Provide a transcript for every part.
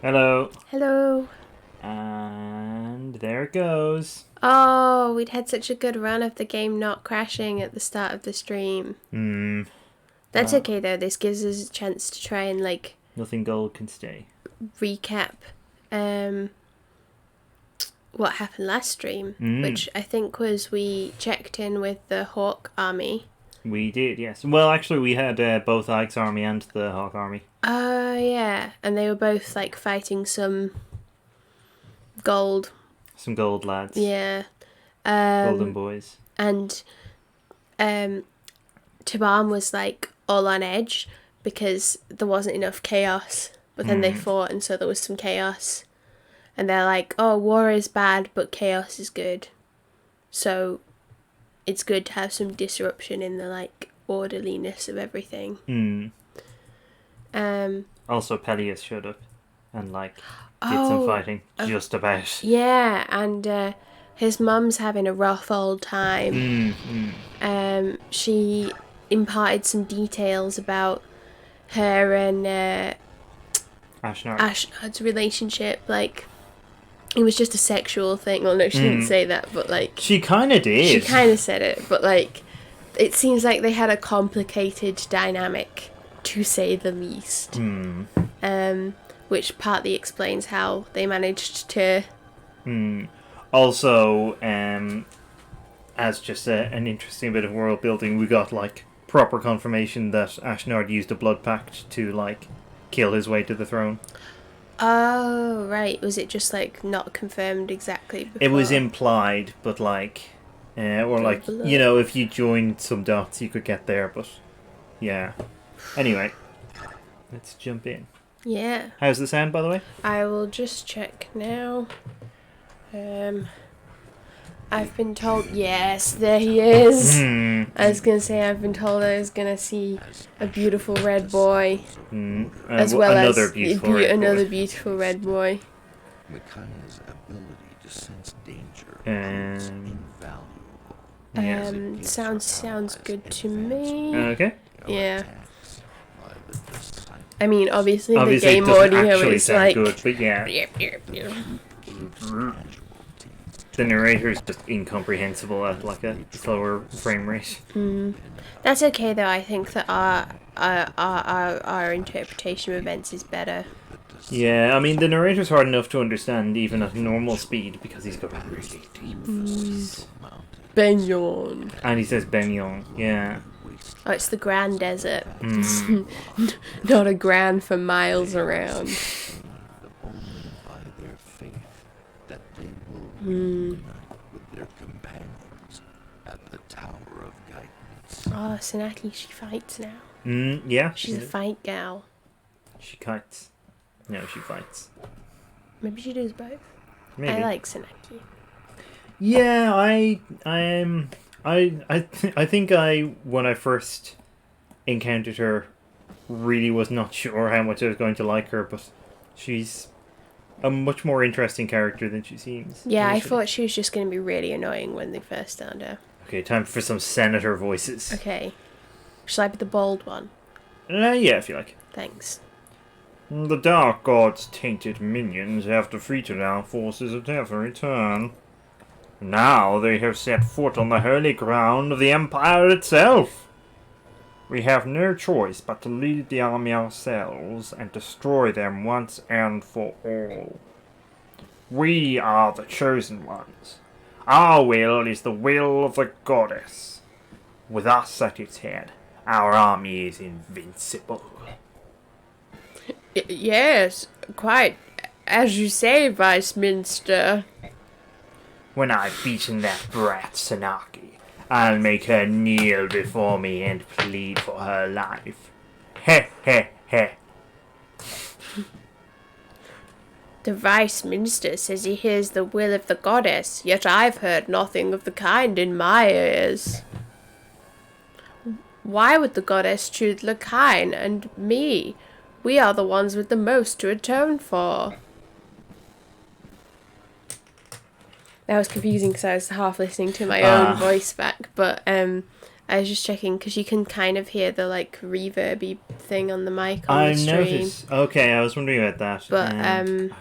Hello. Hello. And there it goes. Oh, we'd had such a good run of the game not crashing at the start of the stream. That's Well, okay though, this gives us a chance to try and nothing gold can stay. recap um what happened last stream, which I think was we checked in with the Hawk army. We did, yes. Well, actually, we had both Ike's army and the Hawk army. Yeah, and they were both fighting some gold. Some gold lads. Yeah. Golden boys. And Taban was all on edge because there wasn't enough chaos. But then they fought, and so there was some chaos. And they're like, oh, war is bad, but chaos is good. So it's good to have some disruption in the orderliness of everything. Also, Peleus showed up and did some fighting, just about. Yeah, and his mum's having a rough old time. She imparted some details about her and Ashnard's relationship. It was just a sexual thing. Well, no, she didn't say that, but she kind of did. She kind of said it, but it seems like they had a complicated dynamic, to say the least. Which partly explains how they managed to. Also, as just an interesting bit of world building, we got proper confirmation that Ashnard used a blood pact to kill his way to the throne. Oh, right. Was it just not confirmed exactly before? It was implied, but if you joined some dots, you could get there. But yeah. Anyway, let's jump in. Yeah. How's the sound, by the way? I will just check now. I've been told, yes, there he is. I was going to say, I've been told I was going to see a beautiful red boy. As well another as beautiful beautiful red boy. Micaiah's ability to sense danger is invaluable. Sounds good to me. Okay. Yeah. I mean, obviously the it game doesn't audio actually is sound good, but yeah. The narrator is just incomprehensible at a slower frame rate. That's okay though. I think that our interpretation of events is better. Yeah, I mean the narrator's hard enough to understand even at normal speed because he's got a really deep voice. Benyon. And he says Benyon, yeah. Oh, it's the Grand Desert. Not a grand for miles around. With their companions at the Tower of Guidance. Oh, Senaki, she fights now. Yeah. She's a fight gal. She kites. No, she fights. Maybe she does both. Maybe. I like Senaki. Yeah, I think when I first encountered her, really was not sure how much I was going to like her, but she's a much more interesting character than she seems. Yeah, initially. I thought she was just going to be really annoying when they first found her. Okay, time for some senator voices. Okay. Shall I be the bold one? Yeah, if you like. Thanks. The Dark God's tainted minions have defeated our forces at every turn. Now they have set foot on the holy ground of the Empire itself. We have no choice but to lead the army ourselves and destroy them once and for all. We are the chosen ones. Our will is the will of the goddess. With us at its head, our army is invincible. Yes, quite. As you say, Vice Minister. When I've beaten that brat Sanaki, I'll make her kneel before me and plead for her life. Heh heh heh. The Vice Minister says he hears the will of the goddess, yet I've heard nothing of the kind in my ears. Why would the goddess choose Lakine and me? We are the ones with the most to atone for. That was confusing because I was half listening to my own voice back, but I was just checking because you can kind of hear the like reverby thing on the mic on I the stream. noticed. Okay, I was wondering about that. But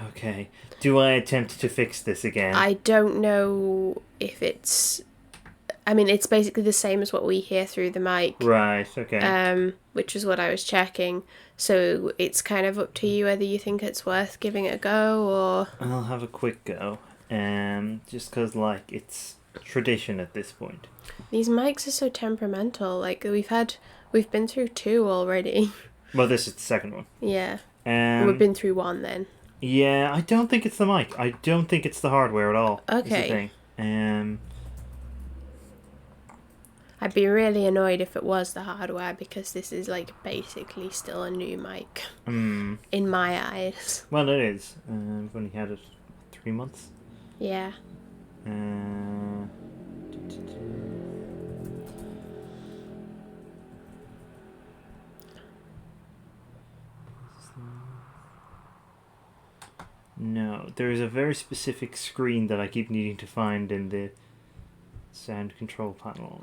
okay, do I attempt to fix this again? I don't know if it's. I mean, it's basically the same as what we hear through the mic. Right. Okay. Which is what I was checking. So it's kind of up to you whether you think it's worth giving it a go or. I'll have a quick go. Just because like it's tradition at this point. These mics are so temperamental. Like we've been through 2 already. Well, this is the second one. Yeah. We've been through 1 then. Yeah, I don't think it's the mic. I don't think it's the hardware at all. Okay. Is the thing. I'd be really annoyed if it was the hardware because this is like basically still a new mic. In my eyes. Well, it is. I've only had it 3 months. Yeah. No, there is a very specific screen that I keep needing to find in the sound control panel,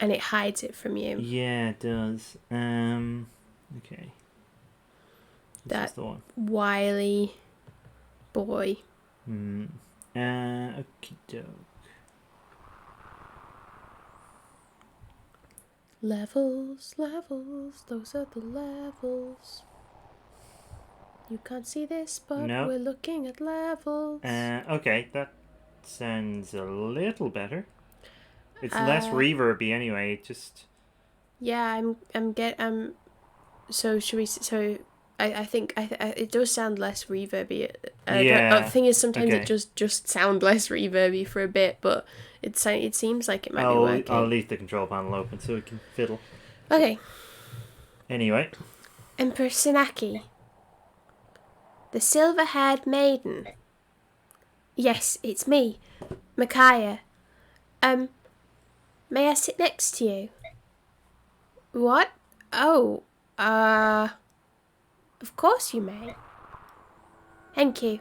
and it hides it from you. Yeah, it does. Okay. This is the one. Wily boy. Okie doke. Levels, those are the levels. You can't see this, but No. we're looking at levels. Okay, that sounds a little better. It's less reverby anyway. It just. Yeah, So should we? So I think it does sound less reverby. Yeah. The thing is, sometimes Okay. it just sound less reverby for a bit, but it seems like it might be working. I'll leave the control panel open so it can fiddle. Okay. Anyway. Empress Sinaki. The silver-haired maiden. Yes, it's me, Micaiah. May I sit next to you? What? Oh, of course you may. Thank you.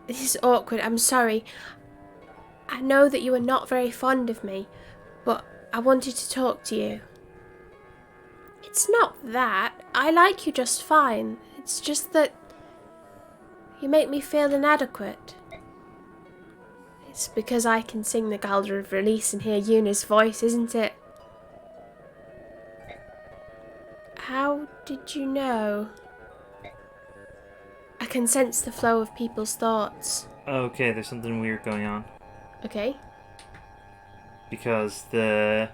This is awkward, I'm sorry. I know that you are not very fond of me, but I wanted to talk to you. It's not that. I like you just fine. It's just that you make me feel inadequate. It's because I can sing the Galder of Release and hear Yuna's voice, isn't it? How did you know? I can sense the flow of people's thoughts. Okay, there's something weird going on. Okay. Because the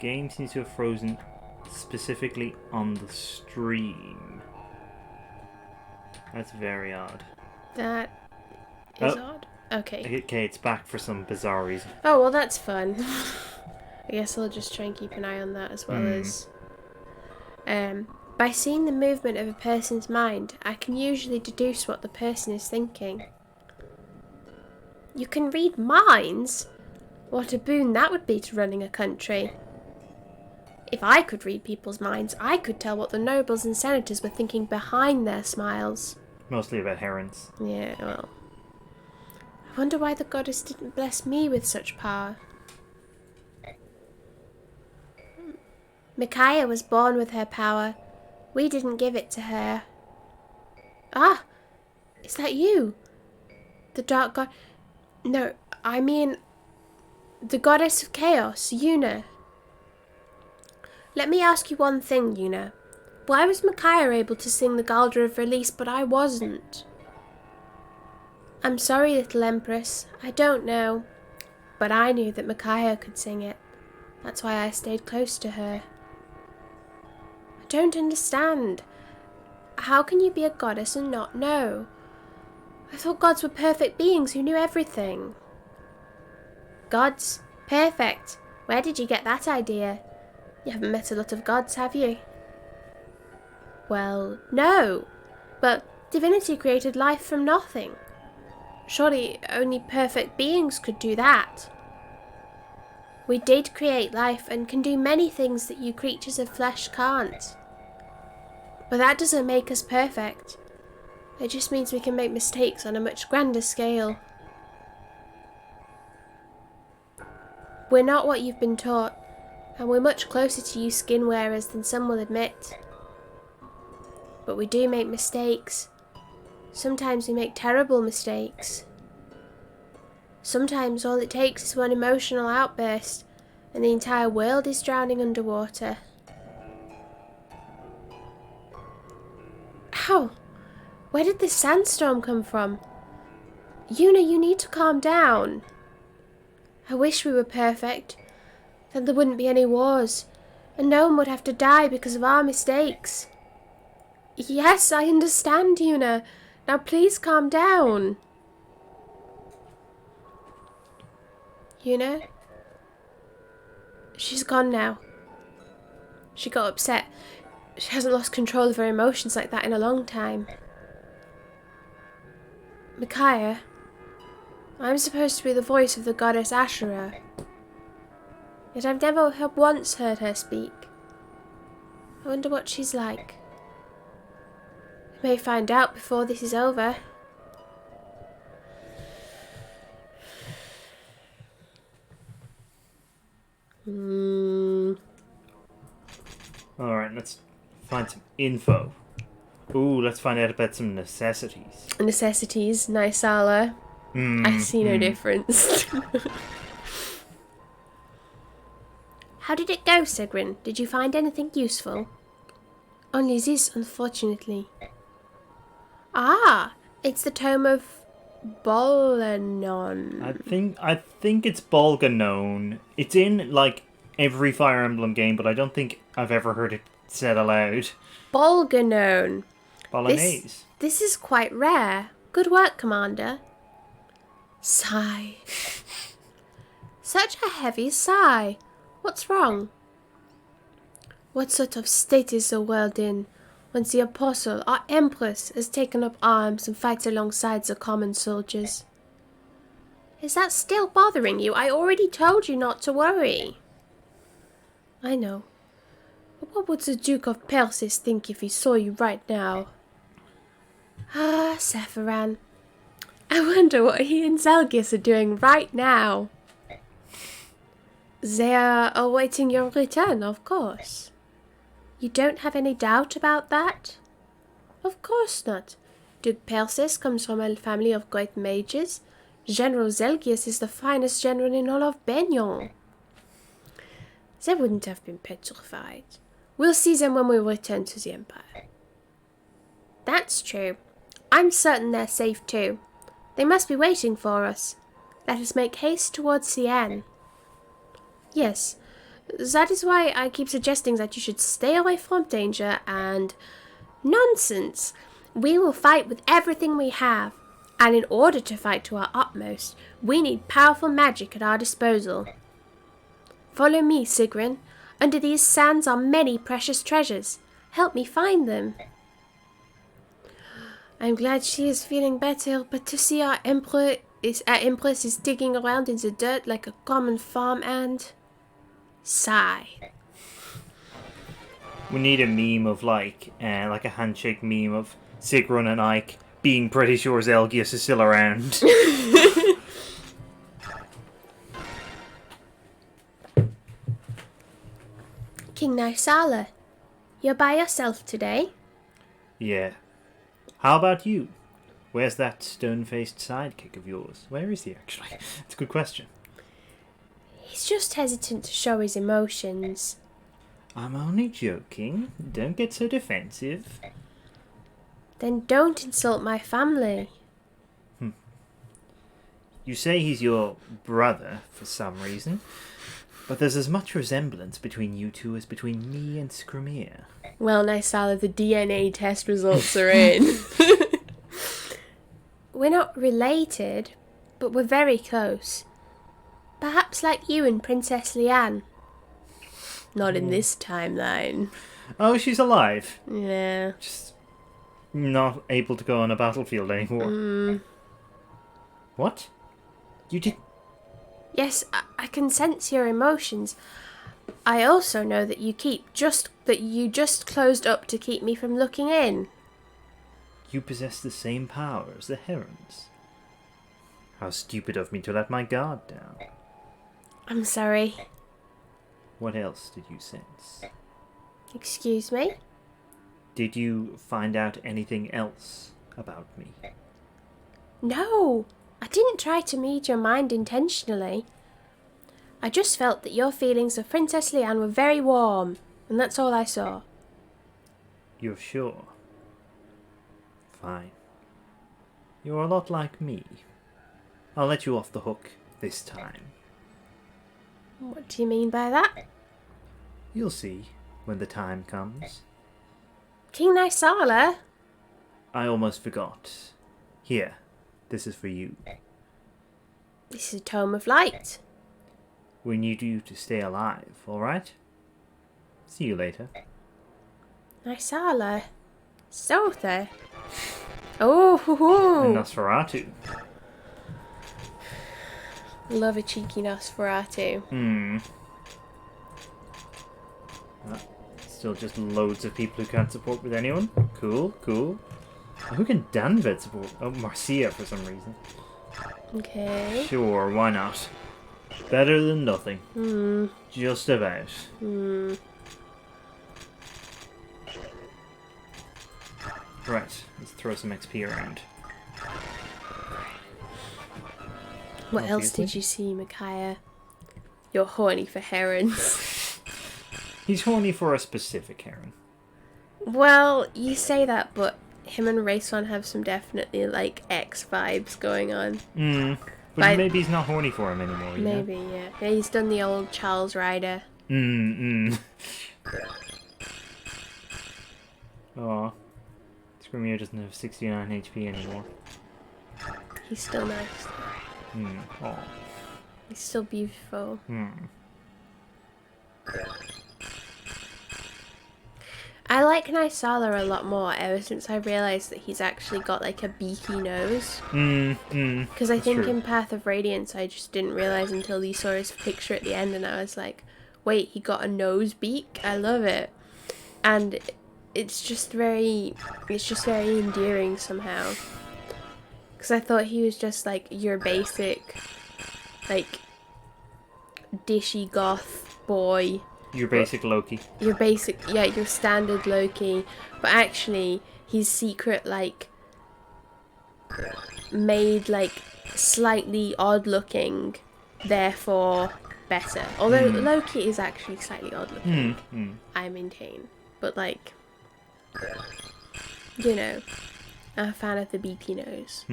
game seems to have frozen specifically on the stream. That's very odd. That is odd. Okay. Okay, it's back for some bizarre reason. Oh, well, that's fun. I guess I'll just try and keep an eye on that as well as... by seeing the movement of a person's mind, I can usually deduce what the person is thinking. You can read minds? What a boon that would be to running a country. If I could read people's minds, I could tell what the nobles and senators were thinking behind their smiles. Mostly about herons. Yeah, well... I wonder why the goddess didn't bless me with such power. Micaiah was born with her power. We didn't give it to her. Ah! Is that you? The dark god... No, I mean... The goddess of chaos, Yuna. Let me ask you one thing, Yuna. Why was Micaiah able to sing the Galder of Release, but I wasn't? I'm sorry, little Empress. I don't know. But I knew that Micaiah could sing it. That's why I stayed close to her. I don't understand. How can you be a goddess and not know? I thought gods were perfect beings who knew everything. Gods? Perfect. Where did you get that idea? You haven't met a lot of gods, have you? Well, no. But divinity created life from nothing. Surely only perfect beings could do that. We did create life and can do many things that you creatures of flesh can't. But that doesn't make us perfect. It just means we can make mistakes on a much grander scale. We're not what you've been taught, and we're much closer to you skin wearers than some will admit. But we do make mistakes. Sometimes we make terrible mistakes. Sometimes all it takes is one emotional outburst, and the entire world is drowning underwater. Ow! Where did this sandstorm come from? Yuna, you need to calm down. I wish we were perfect. Then there wouldn't be any wars, and no one would have to die because of our mistakes. Yes, I understand, Yuna. Now please calm down. Yuna? She's gone now. She got upset. She hasn't lost control of her emotions like that in a long time. Micaiah, I'm supposed to be the voice of the goddess Ashura. Yet I've never once heard her speak. I wonder what she's like. I may find out before this is over. Alright, let's find some info. Ooh, let's find out about some necessities. Necessities, Nysala. I see no difference. How did it go, Sigrun? Did you find anything useful? Only this, unfortunately. Ah, it's the tome of Bolanon. I think it's Bolganon. It's in like every Fire Emblem game, but I don't think I've ever heard it said aloud. Bolganon. Bolognese. This is quite rare. Good work, Commander. Sigh. Such a heavy sigh. What's wrong? What sort of state is the world in when the Apostle, our Empress, has taken up arms and fights alongside the common soldiers? Is that still bothering you? I already told you not to worry. I know. But what would the Duke of Persis think if he saw you right now? Ah, Sephiran. I wonder what he and Zelgius are doing right now. They are awaiting your return, of course. You don't have any doubt about that? Of course not. Duke Persis comes from a family of great mages. General Zelgius is the finest general in all of Benyon. They wouldn't have been petrified. We'll see them when we return to the Empire. That's true. I'm certain they're safe too. They must be waiting for us. Let us make haste towards Cien. Yes, that is why I keep suggesting that you should stay away from danger and... Nonsense! We will fight with everything we have. And in order to fight to our utmost, we need powerful magic at our disposal. Follow me, Sigrun. Under these sands are many precious treasures. Help me find them. I'm glad she is feeling better, but to see our Empress is digging around in the dirt like a common farm ant. Sigh. We need a meme of like a handshake meme of Sigrun and Ike being pretty sure Zelgius is still around. King Nysala, you're by yourself today? Yeah. How about you? Where's that stone-faced sidekick of yours? Where is he, actually? It's a good question. He's just hesitant to show his emotions. I'm only joking. Don't get so defensive. Then don't insult my family. You say he's your brother for some reason, but there's as much resemblance between you two as between me and Skrymir. Well, Nysala, the DNA test results are in. We're not related, but we're very close. Perhaps like you and Princess Leanne. Not in this timeline. Oh, she's alive. Yeah. Just not able to go on a battlefield anymore. What? You did... Yes, I can sense your emotions. I also know that you just closed up to keep me from looking in. You possess the same power as the herons. How stupid of me to let my guard down. I'm sorry. What else did you sense? Excuse me? Did you find out anything else about me? No, I didn't try to read your mind intentionally. I just felt that your feelings of Princess Leanne were very warm, and that's all I saw. You're sure? Fine. You're a lot like me. I'll let you off the hook this time. What do you mean by that? You'll see when the time comes. King Nysala? I almost forgot. Here, this is for you. This is a tome of light. We need you to stay alive, alright? See you later. Nysala. Sotha. Oh, hoo, hoo. And Nosferatu. Love a cheeky Nosferatu. Still just loads of people who can't support with anyone. Cool, cool. Who can Danved support? Oh, Marcia for some reason. Okay. Sure, why not? Better than nothing. Just about. Right, let's throw some XP around. What else Obviously. did you see, Micaiah? You're horny for herons. He's horny for a specific heron. Well, you say that, but him and Rayson have some definitely, like, X vibes going on. But maybe he's not horny for him anymore, you know? Maybe, yeah. Yeah, he's done the old Charles Ryder. Aw. Screamier doesn't have 69 HP anymore. He's still nice. Aw. He's still beautiful. I like Nysala a lot more ever since I realised that he's actually got like a beaky nose. Because I think in Path of Radiance I just didn't realise until you saw his picture at the end and I was like, wait, he got a nose beak? I love it. And it's just very endearing somehow. Because I thought he was just like your basic, like, dishy goth boy. Your basic Loki. Your basic, yeah, your standard Loki. But actually, he's secret, like, made, like, slightly odd looking, therefore better. Although Loki is actually slightly odd looking, I maintain. But, like, you know, I'm a fan of the beaky nose.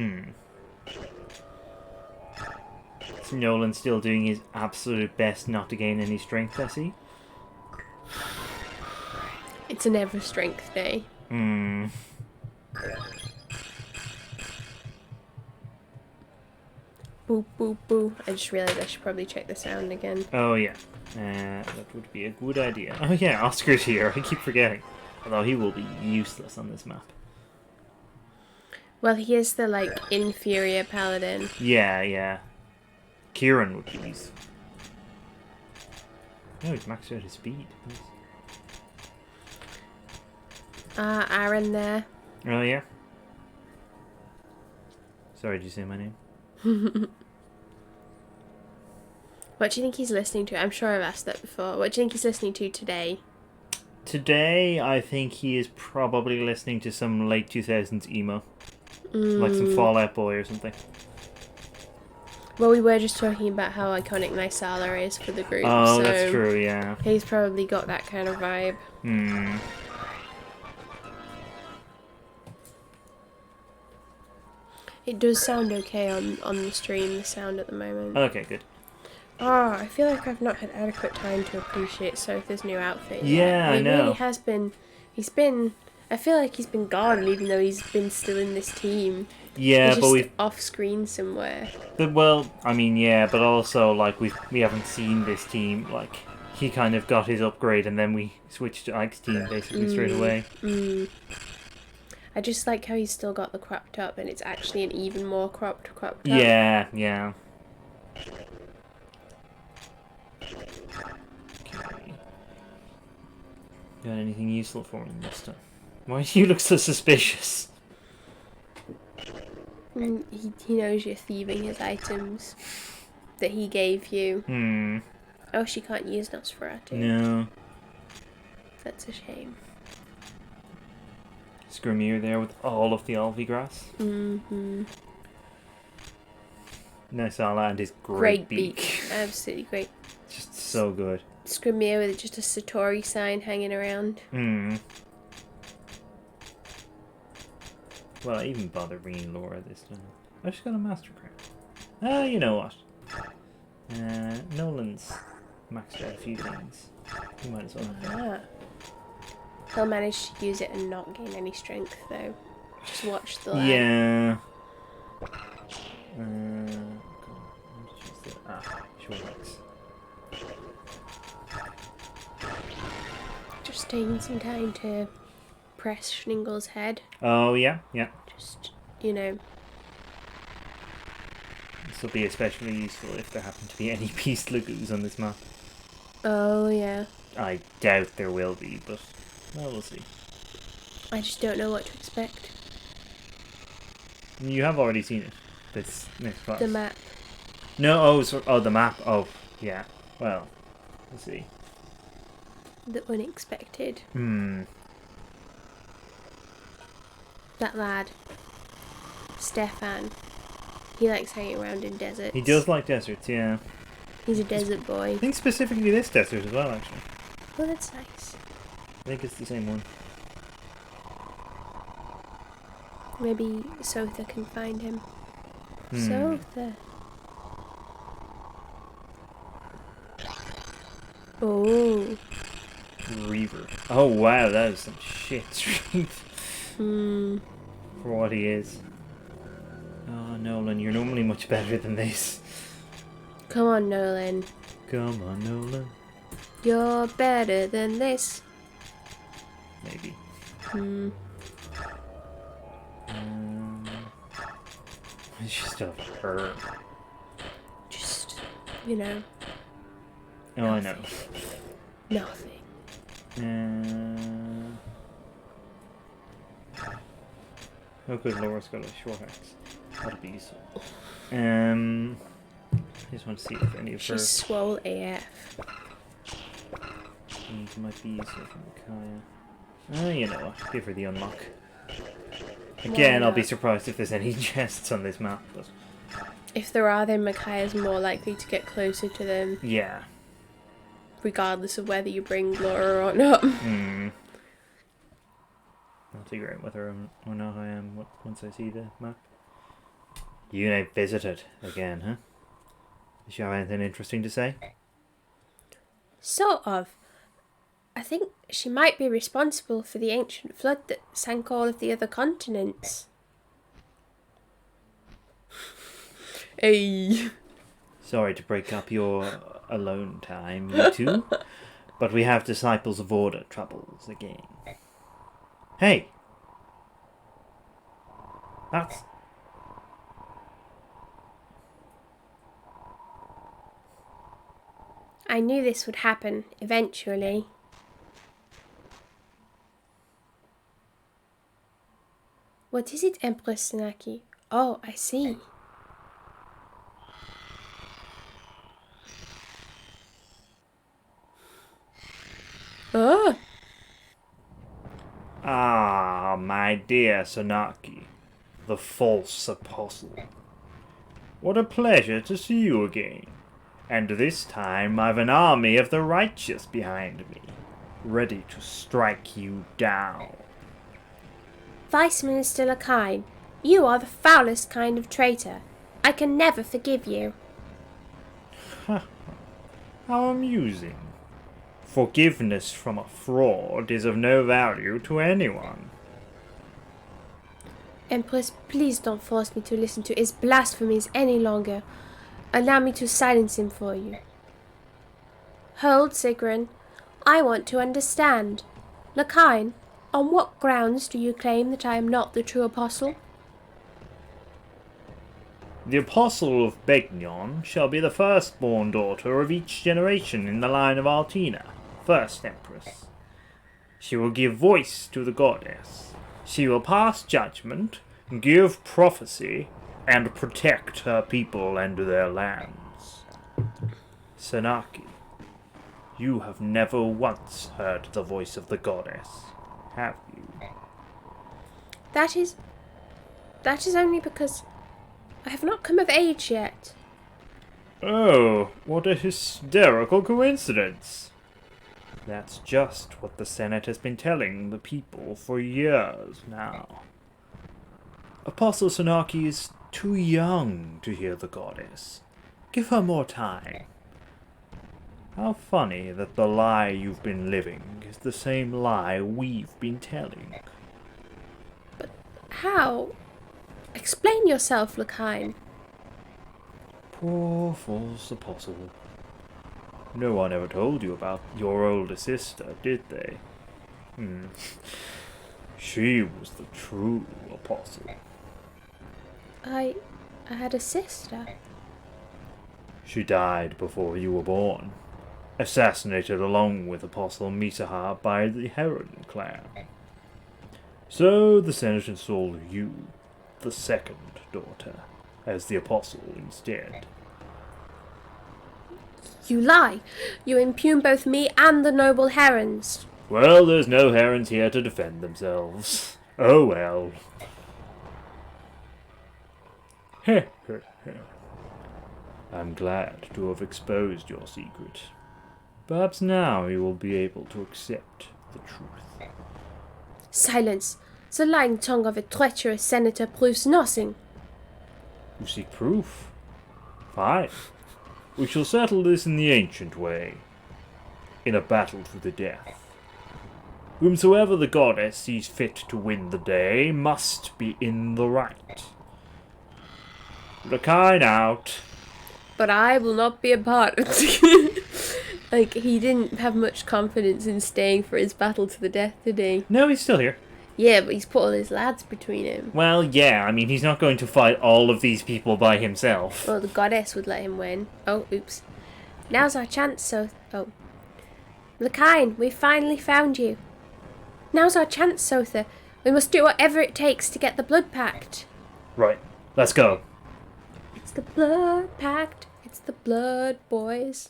Is Nolan still doing his absolute best not to gain any strength, I see? It's an ever strength day. Boop, boop, boop. I just realised I should probably check the sound again. Oh, yeah. That would be a good idea. Oh, yeah, Oscar's here. I keep forgetting. Although he will be useless on this map. Well, he is the, like, inferior paladin. Yeah, yeah. Kieran would be useful. Oh, he's maxed out his speed. Nice. Aaron there. Oh, yeah? Sorry, did you say my name? What do you think he's listening to? I'm sure I've asked that before. What do you think he's listening to today? Today, I think he is probably listening to some late 2000s emo. Like some Fall Out Boy or something. Well, we were just talking about how iconic Nysala is for the group. Oh, so that's true, yeah. He's probably got that kind of vibe. It does sound okay on the stream, the sound at the moment. Okay, good. Oh, I feel like I've not had adequate time to appreciate Sotha's new outfit Yeah, yet. I know. He really has been... I feel like he's been gone, even though he's been still in this team. Yeah, He's but just we've... off screen somewhere. Well, I mean, yeah, but also, like, we haven't seen this team, like... He kind of got his upgrade and then we switched to Ike's team basically straight away. I just like how he's still got the cropped up and it's actually an even more cropped up. Yeah, yeah. Okay. Got anything useful for him this time? Why do you look so suspicious? He knows you're thieving his items. that he gave you. Hmm. Oh, she can't use Nosferatu. No. That's a shame. Skirmir there with all of the Alvi grass. Mm-hmm. Nessala and his Great beak. beak. Absolutely great. Just so good. Skirmir with just a Satori sign hanging around. Hmm. Well, I even bother bringing Laura this time. I just got a Master Crown. You know what? Nolan's maxed out a few things. You might as well have that. He'll manage to use it and not gain any strength, though. Just watch the lad. Yeah. Shortlegs. Just taking some time to press Schningle's head. Oh, yeah, yeah. Just, you know. This will be especially useful if there happen to be any Beast Lagoos on this map. Oh, yeah. I doubt there will be, but well, we'll see. I just don't know what to expect. You have already seen it. This next class. The map. No, the map. Oh, yeah. Well, we'll see. The unexpected. Hmm. That lad, Stefan, he likes hanging around in deserts. He does like deserts, yeah. He's a desert boy. I think specifically this desert as well, actually. Oh, that's nice. I think it's the same one. Maybe Sotha can find him. Hmm. Sotha. Oh. Reaver. Oh, wow, that is some shit strength. Hmm. For what he is. Oh, Nolan, you're normally much better than this. Come on, Nolan. Come on, Nolan. You're better than this. Maybe. Hmm. It's just a her. Just, you know, Oh, I know. nothing. Oh, good, Laura's got a short axe. That'll be useful. I just want to see if any of her She's swole AF. things might be useful for Micaiah. You know what? Give her the unlock. Again, I'll be surprised if there's any chests on this map, but If there are, then Micaiah's more likely to get closer to them, yeah. regardless of whether you bring Laura or not. I'll figure out whether or not I am once I see the map. You visited again, huh? Does she have anything interesting to say? Sort of. I think she might be responsible for the ancient flood that sank all of the other continents. Hey. Sorry to break up your alone time, you two, but we have Disciples of Order troubles again. Hey! That's... I knew this would happen eventually. What is it, Empress Senaki? Oh, I see. Oh! Ah, my dear Sanaki, the false apostle. What a pleasure to see you again. And this time I've an army of the righteous behind me, ready to strike you down. Vice Minister Lakine, you are the foulest kind of traitor. I can never forgive you. How amusing. Forgiveness from a fraud is of no value to anyone. Empress, please don't force me to listen to his blasphemies any longer. Allow me to silence him for you. Hold, Sigrun. I want to understand. Lakine, on what grounds do you claim that I am not the true apostle? The apostle of Begnion shall be the firstborn daughter of each generation in the line of Altina, first empress. She will give voice to the goddess. She will pass judgment, give prophecy, and protect her people and their lands. Sanaki, you have never once heard the voice of the goddess, have you? That is only because I have not come of age yet. Oh, what a hysterical coincidence. That's just what the Senate has been telling the people for years now. Apostle Sanaki is too young to hear the goddess. Give her more time. How funny that the lie you've been living is the same lie we've been telling. But how? Explain yourself, Lakine. Poor false apostle. No one ever told you about your older sister, did they? She was the true apostle. I had a sister. She died before you were born, assassinated along with Apostle Misaha by the Heron clan. So the Senate installed you, the second daughter, as the apostle instead. You lie. You impugn both me and the noble herons. Well, there's no herons here to defend themselves. Oh well. I'm glad to have exposed your secret. Perhaps now you will be able to accept the truth. Silence. The lying tongue of a treacherous senator proves nothing. You seek proof? Fine. We shall settle this in the ancient way. In a battle to the death. Whomsoever the goddess sees fit to win the day must be in the right. Lakine out. But I will not be a part of it. Like, he didn't have much confidence in staying for his battle to the death, did he? No, he's still here. Yeah, but he's put all his lads between him. Well, yeah, I mean, he's not going to fight all of these people by himself. Well, the goddess would let him win. Oh, oops. Now's our chance, so... Oh. Lakine, we've finally found you. Now's our chance, Sotha. We must do whatever it takes to get the blood pact. Right, let's go. It's the blood pact. It's the blood, boys.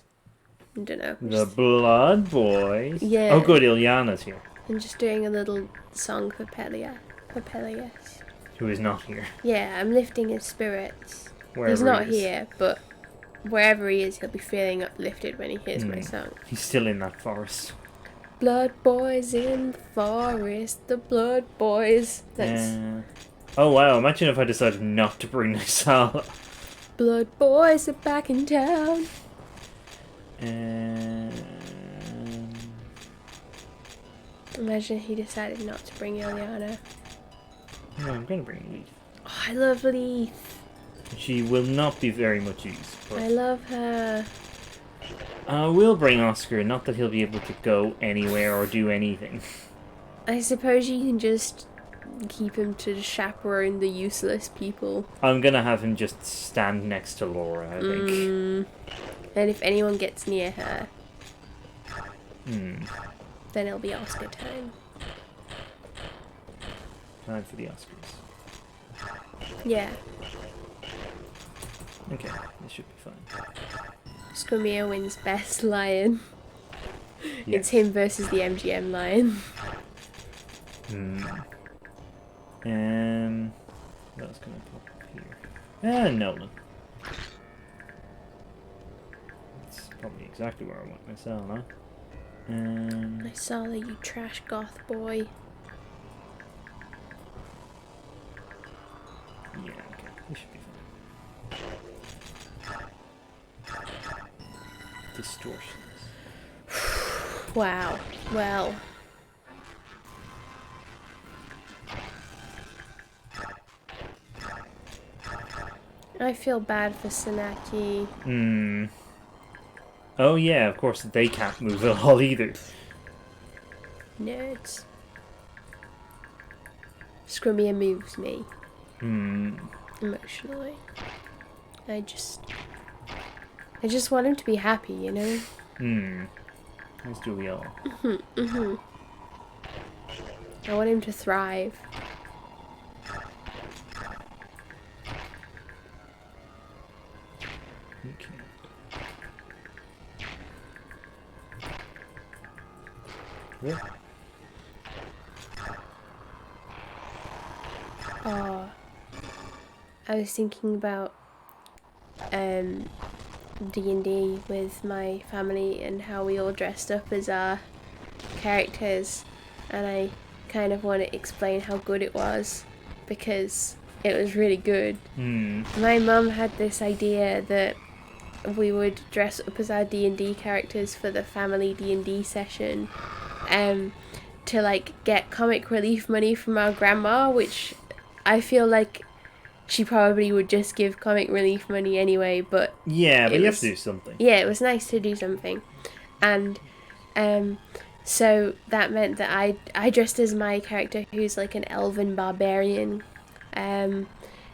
I don't know. The Blood Boys. Yeah. Oh, good, Ilyana's here. I'm just doing a little song for Pelias. Who is not here. Yeah, I'm lifting his spirits. Wherever He's not he is. here, but wherever he is, he'll be feeling uplifted when he hears my song. He's still in that forest. Blood boys in the forest, the blood boys. That's Oh wow, imagine if I decided not to bring this out. blood boys are back in town. Imagine he decided not to bring Ilyana. No, I'm going to bring Leaf. Oh, I love Leaf. She will not be very much use. I love her. We'll bring Oscar, not that he'll be able to go anywhere or do anything. I suppose you can just keep him to chaperone the useless people. I'm going to have him just stand next to Laura, I think. And if anyone gets near her, Hmm. then it'll be Oscar time. Time for the Oscars. Yeah. Okay, this should be fine. Scrumia wins best lion. Yeah. It's him versus the MGM lion. What else can I pop up here? Nolan. That's probably exactly where I want myself, huh? I saw that, you trash goth boy. Yeah, okay. This should be fine. Distortions. Wow. Well. I feel bad for Sanaki. Oh yeah, of course they can't move at all either. Nerds. Scrumia moves me. Emotionally. I just want him to be happy, you know? As do we all. I want him to thrive. Okay. Yeah. Oh, I was thinking about D&D with my family and how we all dressed up as our characters, and I kind of want to explain how good it was because it was really good. My mum had this idea that we would dress up as our D&D characters for the family D&D session to like get comic relief money from our grandma, which I feel like she probably would just give comic relief money anyway, but Yeah, but it you was, have to do something. yeah, it was nice to do something. And so that meant that I dressed as my character, who's like an elven barbarian,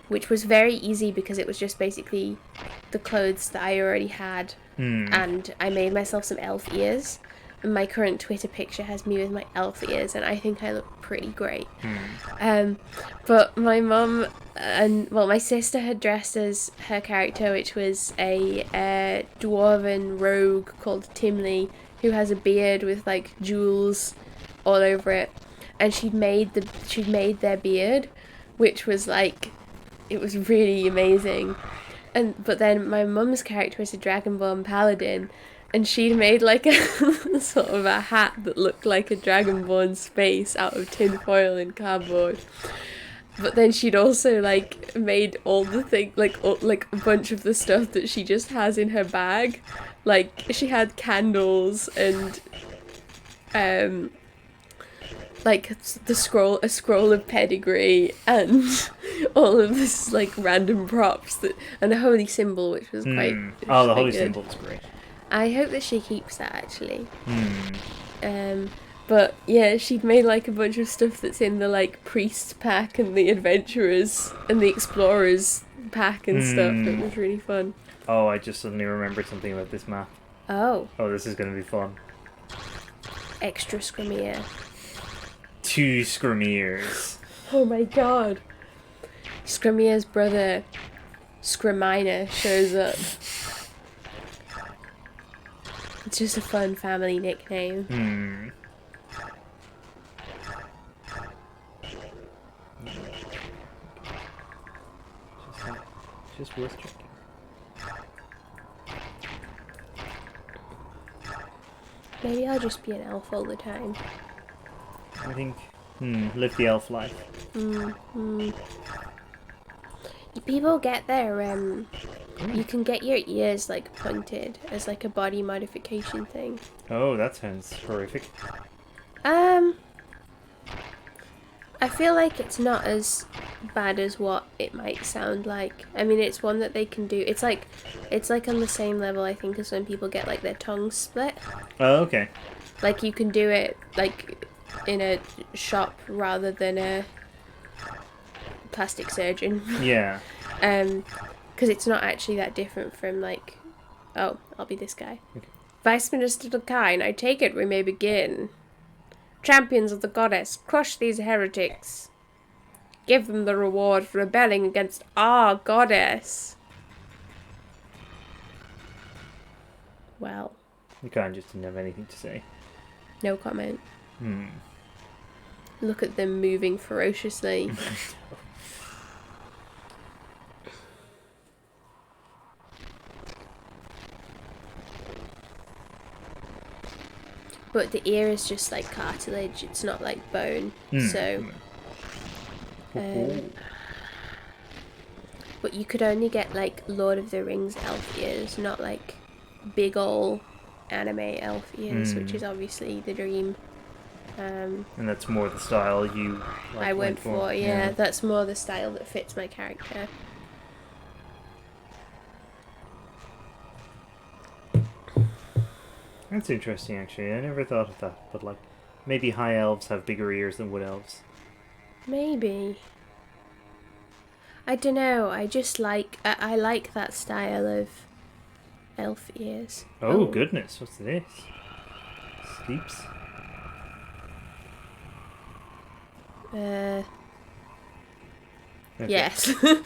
which was very easy because it was just basically the clothes that I already had, and I made myself some elf ears. And my current Twitter picture has me with my elf ears, and I think I look pretty great. But my mum my sister had dressed as her character, which was a dwarven rogue called Timley, who has a beard with like jewels all over it, and she'd made their beard, which was like, it was really amazing. But then my mum's character was a Dragonborn paladin, and she'd made like a sort of a hat that looked like a Dragonborn's face out of tin foil and cardboard. But then she'd also like made all the thing like a bunch of the stuff that she just has in her bag. Like she had candles and like a scroll of pedigree and all of this like random props and a holy symbol, which was quite Oh, the holy good. symbol's great. I hope that she keeps that actually. But yeah, she'd made like a bunch of stuff that's in the like priest pack and the adventurers and the explorers pack and stuff. It was really fun. Oh, I just suddenly remembered something about this map. Oh, Oh, this is going to be fun. extra scrimmier. 2 Scrimmiers. Oh my god. Scrimmier's brother, Scriminer, shows up. It's just a fun family nickname. Just worth checking. Maybe I'll just be an elf all the time. I think, live the elf life. Do people get their, you can get your ears, like, pointed as, like, a body modification thing. Oh, that sounds horrific. I feel like it's not as bad as what it might sound like. I mean, it's one that they can do. It's like on the same level, I think, as when people get, like, their tongues split. Oh, okay. Like, you can do it, like, in a shop rather than a plastic surgeon. Yeah. Because it's not actually that different from, like, oh, I'll be this guy. Okay. Vice Minister Kine, I take it we may begin. Champions of the goddess, crush these heretics. Give them the reward for rebelling against our goddess. Well, You kind of just didn't have anything to say. no comment. Look at them moving ferociously. But the ear is just like cartilage, it's not like bone. So, but you could only get like Lord of the Rings elf ears, not like big ol' anime elf ears, which is obviously the dream. And that's more the style you like, I went for, yeah, that's more the style that fits my character. That's interesting, actually. I never thought of that. But, like, maybe high elves have bigger ears than wood elves. Maybe. I don't know. I just like I like that style of elf ears. Oh, goodness. What's this? Sleeps? Okay. Yes. Well,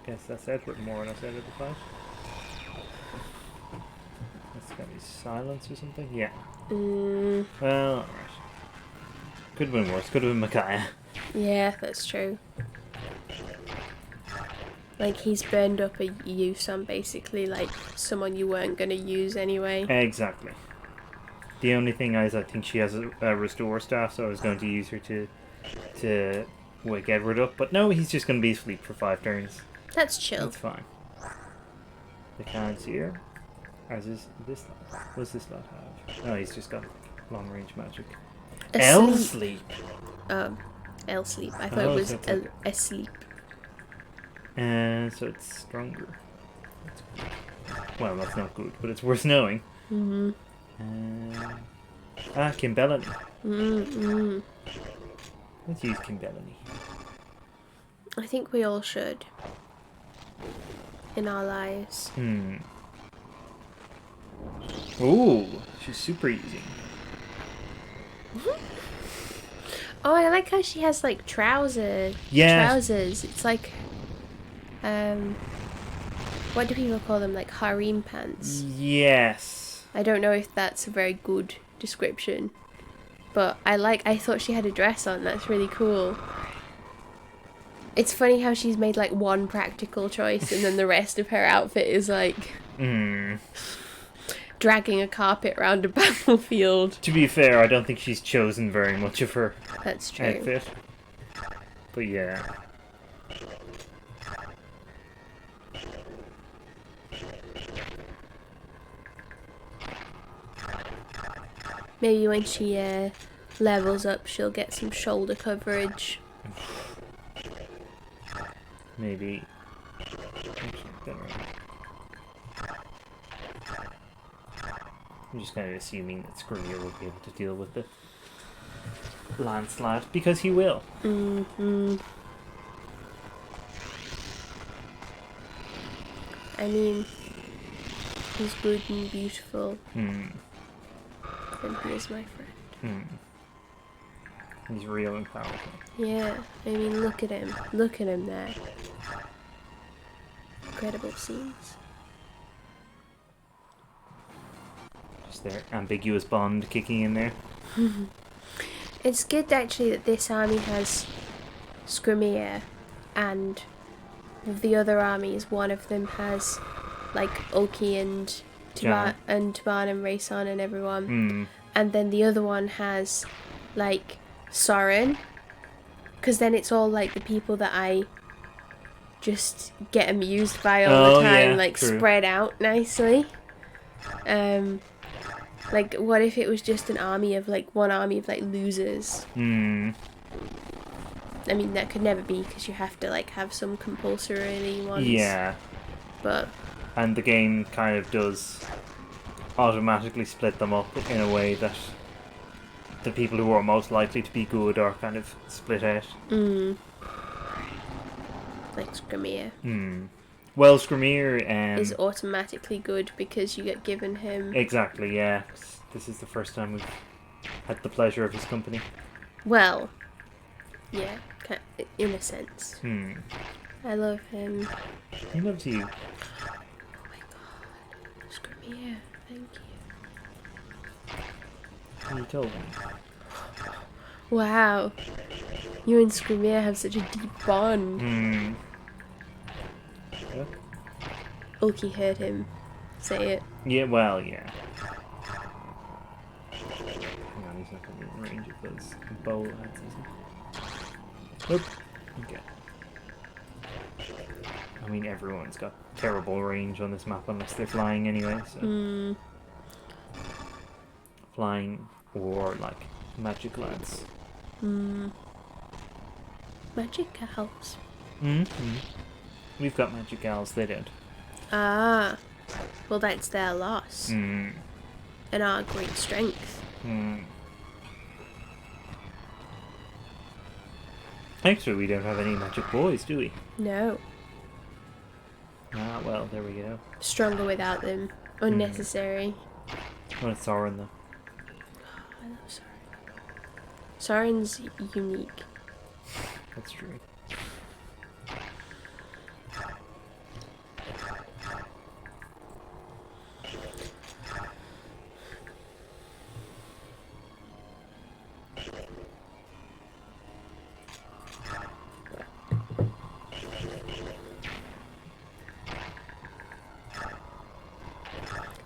guess that's Edward more or less out of the five. That's gotta be silence or something? Yeah. Mm, Well, alright. Could have been worse. Could have been Micaiah. yeah, that's true. Like, he's burned up a use on basically, like, someone you weren't going to use anyway. Exactly. The only thing is, I think she has a restore staff, so I was going to use her to wake Edward up. But no, he's just going to be asleep for 5 turns. That's chill. That's fine. The cards here. As is this lot. What does this lot have? Oh, he's just got long range magic. Asleep. L-sleep. L-sleep. I thought Oh, it was so it's like- asleep. And so it's stronger. Well, that's not good, but it's worth knowing. Mm-hmm. Kimbellany. Mm-hmm. Let's use Kimbellany. I think we all should. In our lives. Ooh, she's super easy. Oh, I like how she has, like, trousers. Yeah. Trousers. It's like, what do people call them? Like harem pants. Yes. I don't know if that's a very good description, but I thought she had a dress on. That's really cool. It's funny how she's made like one practical choice and then the rest of her outfit is like dragging a carpet around a battlefield. To be fair, I don't think she's chosen very much of her That's true. outfit. But yeah. Maybe when she levels up, she'll get some shoulder coverage. Maybe. I'm just kind of assuming that Skriniar will be able to deal with the landslide, because he will. Mm-hmm. I mean, he's good and beautiful. And he is my friend. He's real and powerful. Yeah, I mean, look at him. Look at him there. Incredible scenes. Just their ambiguous bond kicking in there. It's good actually that this army has Skriniar, and of the other armies, one of them has like Ulki and Jan. Taban and Rayson and everyone, and then the other one has like Soren, because then it's all like the people that I just get amused by all the time, yeah, like true. spread out nicely. Like, what if it was just an army of like one army of like losers? I mean, that could never be because you have to like have some compulsory ones. Yeah. But And the game kind of does automatically split them up in a way that the people who are most likely to be good are kind of split out. like Skriniar Well, Skriniar is automatically good because you get given him. Exactly, yeah. This is the first time we've had the pleasure of his company. Well, yeah, in a sense. I love him. He loves you. Oh my god, Skriniar, thank you. You told me. Wow, you and Skriniar have such a deep bond. Yeah. Ulki heard him say it. Yeah, well, yeah. Hang on, he's not going to be in range of those bow lads, is he? Nope. Okay. I mean, everyone's got terrible range on this map unless they're flying anyway, so... Flying or, like, magic lads. Magic cows. We've got magic owls, they don't. Ah, well that's their loss. And our great strength. Actually, we don't have any magic boys, do we? No. Ah, well, there we go. Stronger without them. Unnecessary. Well, it's Sauron, though. I love Soren. Soren's unique. That's true.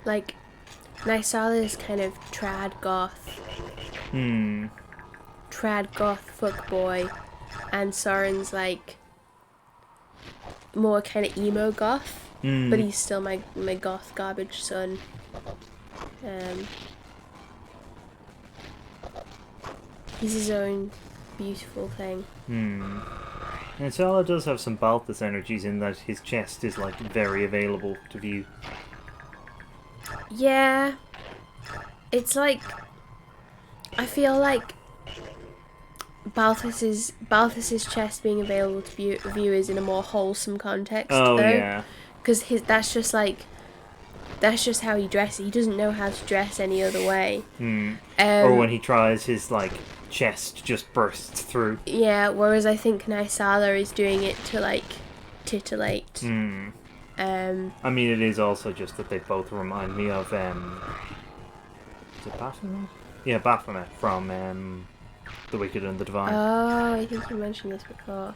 like, Nysala is kind of trad goth. Trad goth fuckboy. And Soren's, like, more kind of emo goth. But he's still my goth garbage son. He's his own beautiful thing. And Sala does have some Balthus energies in that his chest is, like, very available to view. Yeah. It's like... I feel like Balthus's chest being available to viewers in a more wholesome context, Oh, though. yeah. Because that's just how he dresses. He doesn't know how to dress any other way. Or when he tries, his, like, chest just bursts through. Yeah, whereas I think Nysala is doing it to, like, titillate. I mean, it is also just that they both remind me of, is it Baphomet? Yeah, Baphomet from, The Wicked and the Divine. Oh, I think you mentioned this before.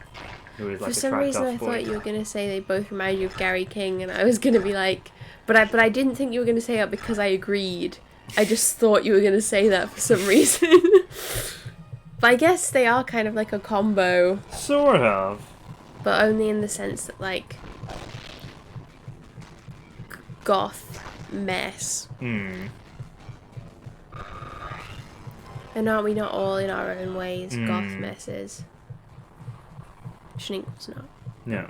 Who is, like, For a some tracked reason, off I boy. thought you were going to say they both remind you of Gary King, and I was going to be like... But I didn't think you were going to say that because I agreed. I just thought you were going to say that for some reason. But I guess they are kind of like a combo. Sort of. But only in the sense that, like... goth mess. And aren't we not all in our own ways goth messes? Schnink's not. No.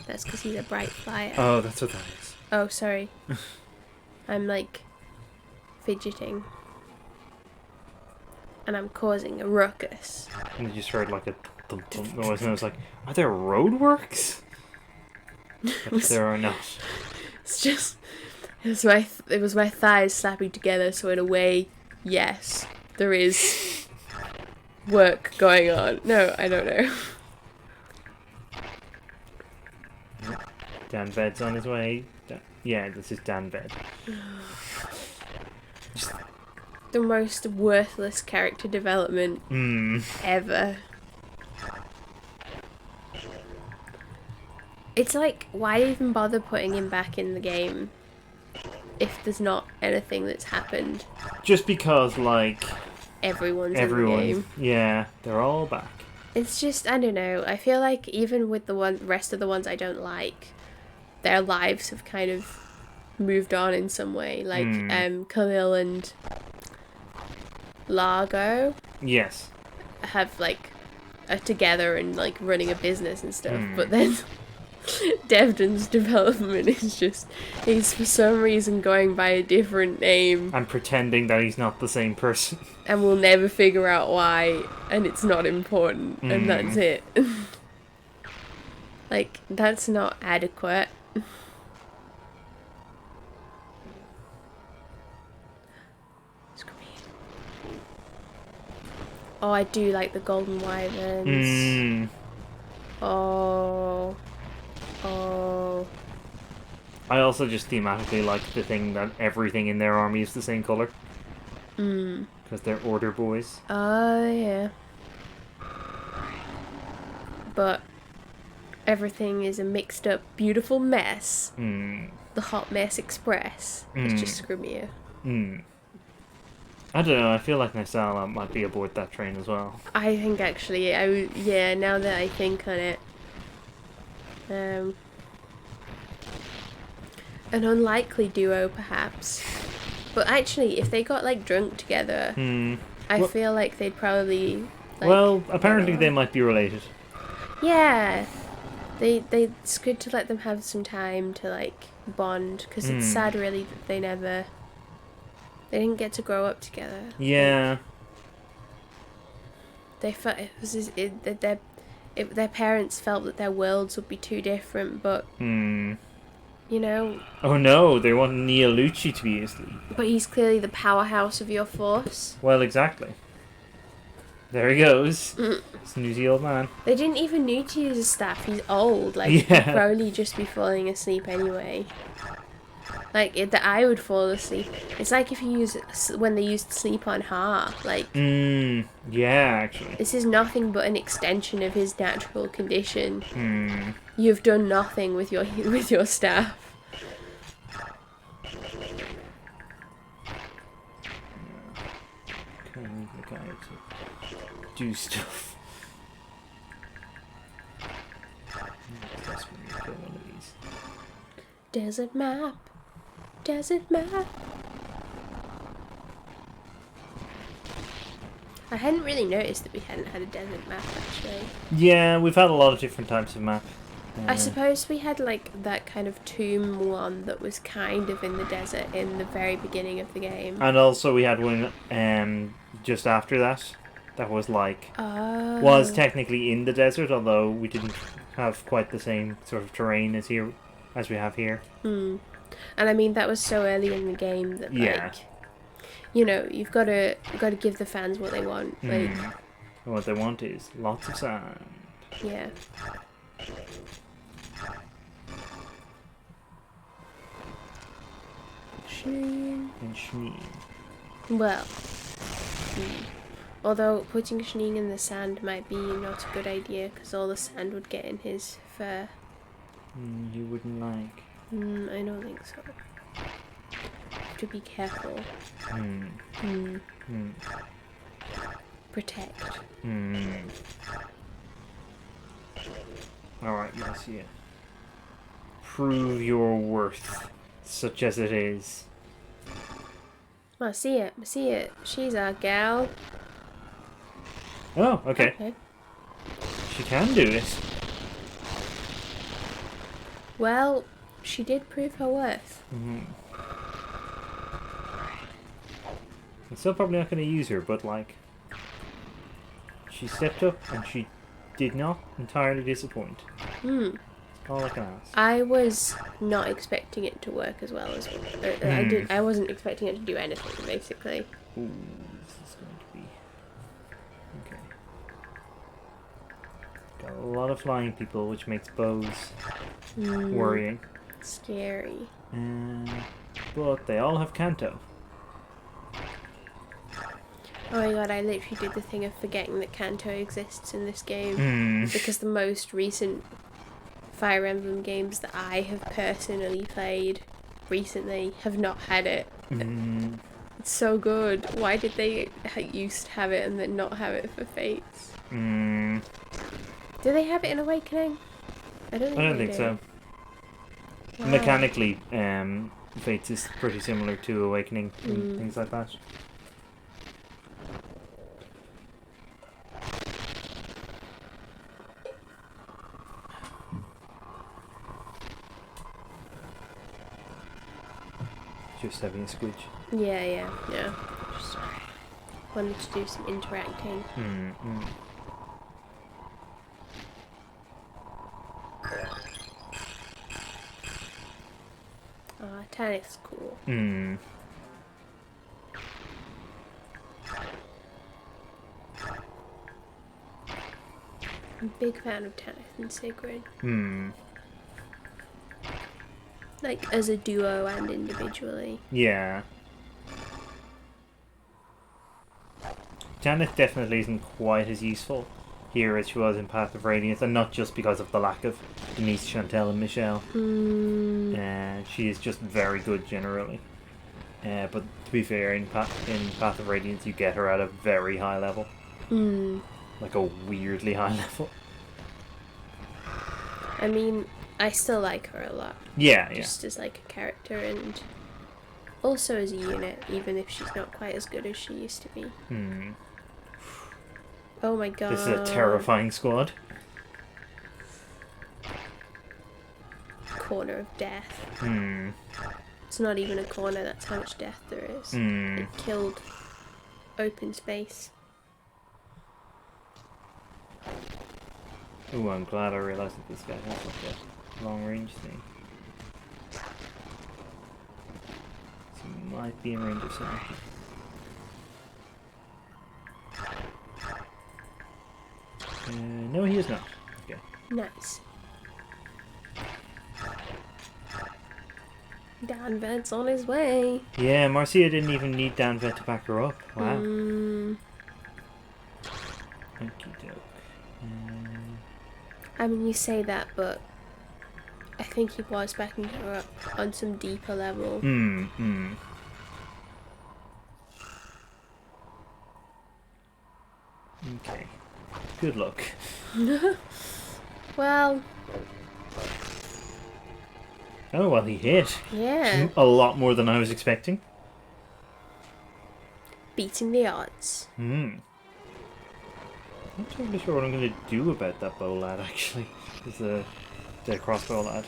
That's because he's a bright flyer. Oh, that's what that is. Oh, sorry. I'm, like, fidgeting. And I'm causing a ruckus. And you just heard, like, a thump noise, and I was like, are there roadworks? But there are not. It's just... It was my thighs slapping together, so in a way, yes, there is work going on. No, I don't know. Dan Ved's on his way. Yeah, this is Dan Ved. The most worthless character development ever. It's like, why even bother putting him back in the game if there's not anything that's happened? Just because, like... Everyone's in the game. Yeah, they're all back. It's just, I don't know, I feel like even with the rest of the ones I don't like, their lives have kind of moved on in some way. Like, Khalil and Largo Yes. have, like, are together and, like, running a business and stuff, but then Devdon's development is just, he's for some reason going by a different name. And pretending that he's not the same person. And we'll never figure out why, and it's not important, and that's it. Like, that's not adequate. Oh, I do like the golden wyverns. Oh. I also just thematically like the thing that everything in their army is the same colour. Because they're order boys. Oh, yeah. But everything is a mixed up, beautiful mess. The Hot Mess Express. It's just Scrimier. I don't know, I feel like Nysala might be aboard that train as well. I think actually, yeah, now that I think on it. An unlikely duo, perhaps. But actually, if they got, like, drunk together, I feel like they'd probably... Like, well, apparently they might be related. Yeah. It's good to let them have some time to, like, bond, because it's sad, really, that they didn't get to grow up together. Yeah. They felt their parents felt that their worlds would be too different, but you know. Oh no, they want Nia Lucci to be asleep. But he's clearly the powerhouse of your force. Well, exactly. There he goes. Snoozy old man. They didn't even need to use his staff. He's old. Like, Yeah. he'd probably just be falling asleep anyway. Like, the eye would fall asleep. It's like if you when they used sleep on Ha. Like, Yeah, actually. this is nothing but an extension of his natural condition. You've done nothing with your staff. guy to do stuff. That's when you kill one of these. Desert map. Desert map. I hadn't really noticed that we hadn't had a desert map, actually. Yeah, we've had a lot of different types of map. I suppose we had, like, that kind of tomb one that was kind of in the desert in the very beginning of the game. And also we had one just after that. That was like... Oh. Was technically in the desert, although we didn't have quite the same sort of terrain as we have here. And I mean, that was so early in the game that, like... You know, you've got to give the fans what they want. Like, And what they want is lots of sand. yeah. Shneen. And Shneen. Well, although putting Shneen in the sand might be not a good idea because all the sand would get in his fur. You wouldn't like. I don't think so. Have to be careful. Protect. Alright, let's see it. Prove your worth, such as it is. I see it. She's our gal. Oh, okay. She can do this. Well, she did prove her worth. I'm still probably not going to use her, but like... She stepped up and she did not entirely disappoint. All I can ask. I was not expecting it to work as well as I wasn't expecting it to do anything, basically. Ooh, this is going to be... Okay. Got a lot of flying people, which makes bows worrying. Scary. But they all have Kanto. Oh my god, I literally did the thing of forgetting that Kanto exists in this game. Because the most recent Fire Emblem games that I have personally played recently have not had it. It's so good. Why did they used to have it and then not have it for Fates? Do they have it in Awakening? I don't think so. Wow. Mechanically, Fates is pretty similar to Awakening and things like that. Just having a squidge. Yeah. Just wanted to do some interacting. Oh, Tanith's cool. I'm a big fan of Tanith and Sigrid. Like, as a duo and individually. Yeah. Janet definitely isn't quite as useful here as she was in Path of Radiance, and not just because of the lack of Denise, Chantel, and Michelle. She is just very good generally. But to be fair, in Path of Radiance, you get her at a very high level. Like a weirdly high level. I mean, I still like her a lot. Yeah. Just as like a character and also as a unit, even if she's not quite as good as she used to be. Oh my god. This is a terrifying squad. Corner of death. It's not even a corner, that's how much death there is. It killed open space. Ooh, I'm glad I realised that this guy has like a long range thing. So he might be in range of something. No, he is not. Okay. Nice. Danvet's on his way. Yeah, Marcia didn't even need Danvet to back her up. Wow. Okie doke. I mean, you say that, but I think he was backing her up on some deeper level. Okay. Good luck. Well, Oh, well, he hit. yeah. A lot more than I was expecting. Beating the odds. Not totally sure what I'm going to do about that bow lad, actually. Is the crossbow lad.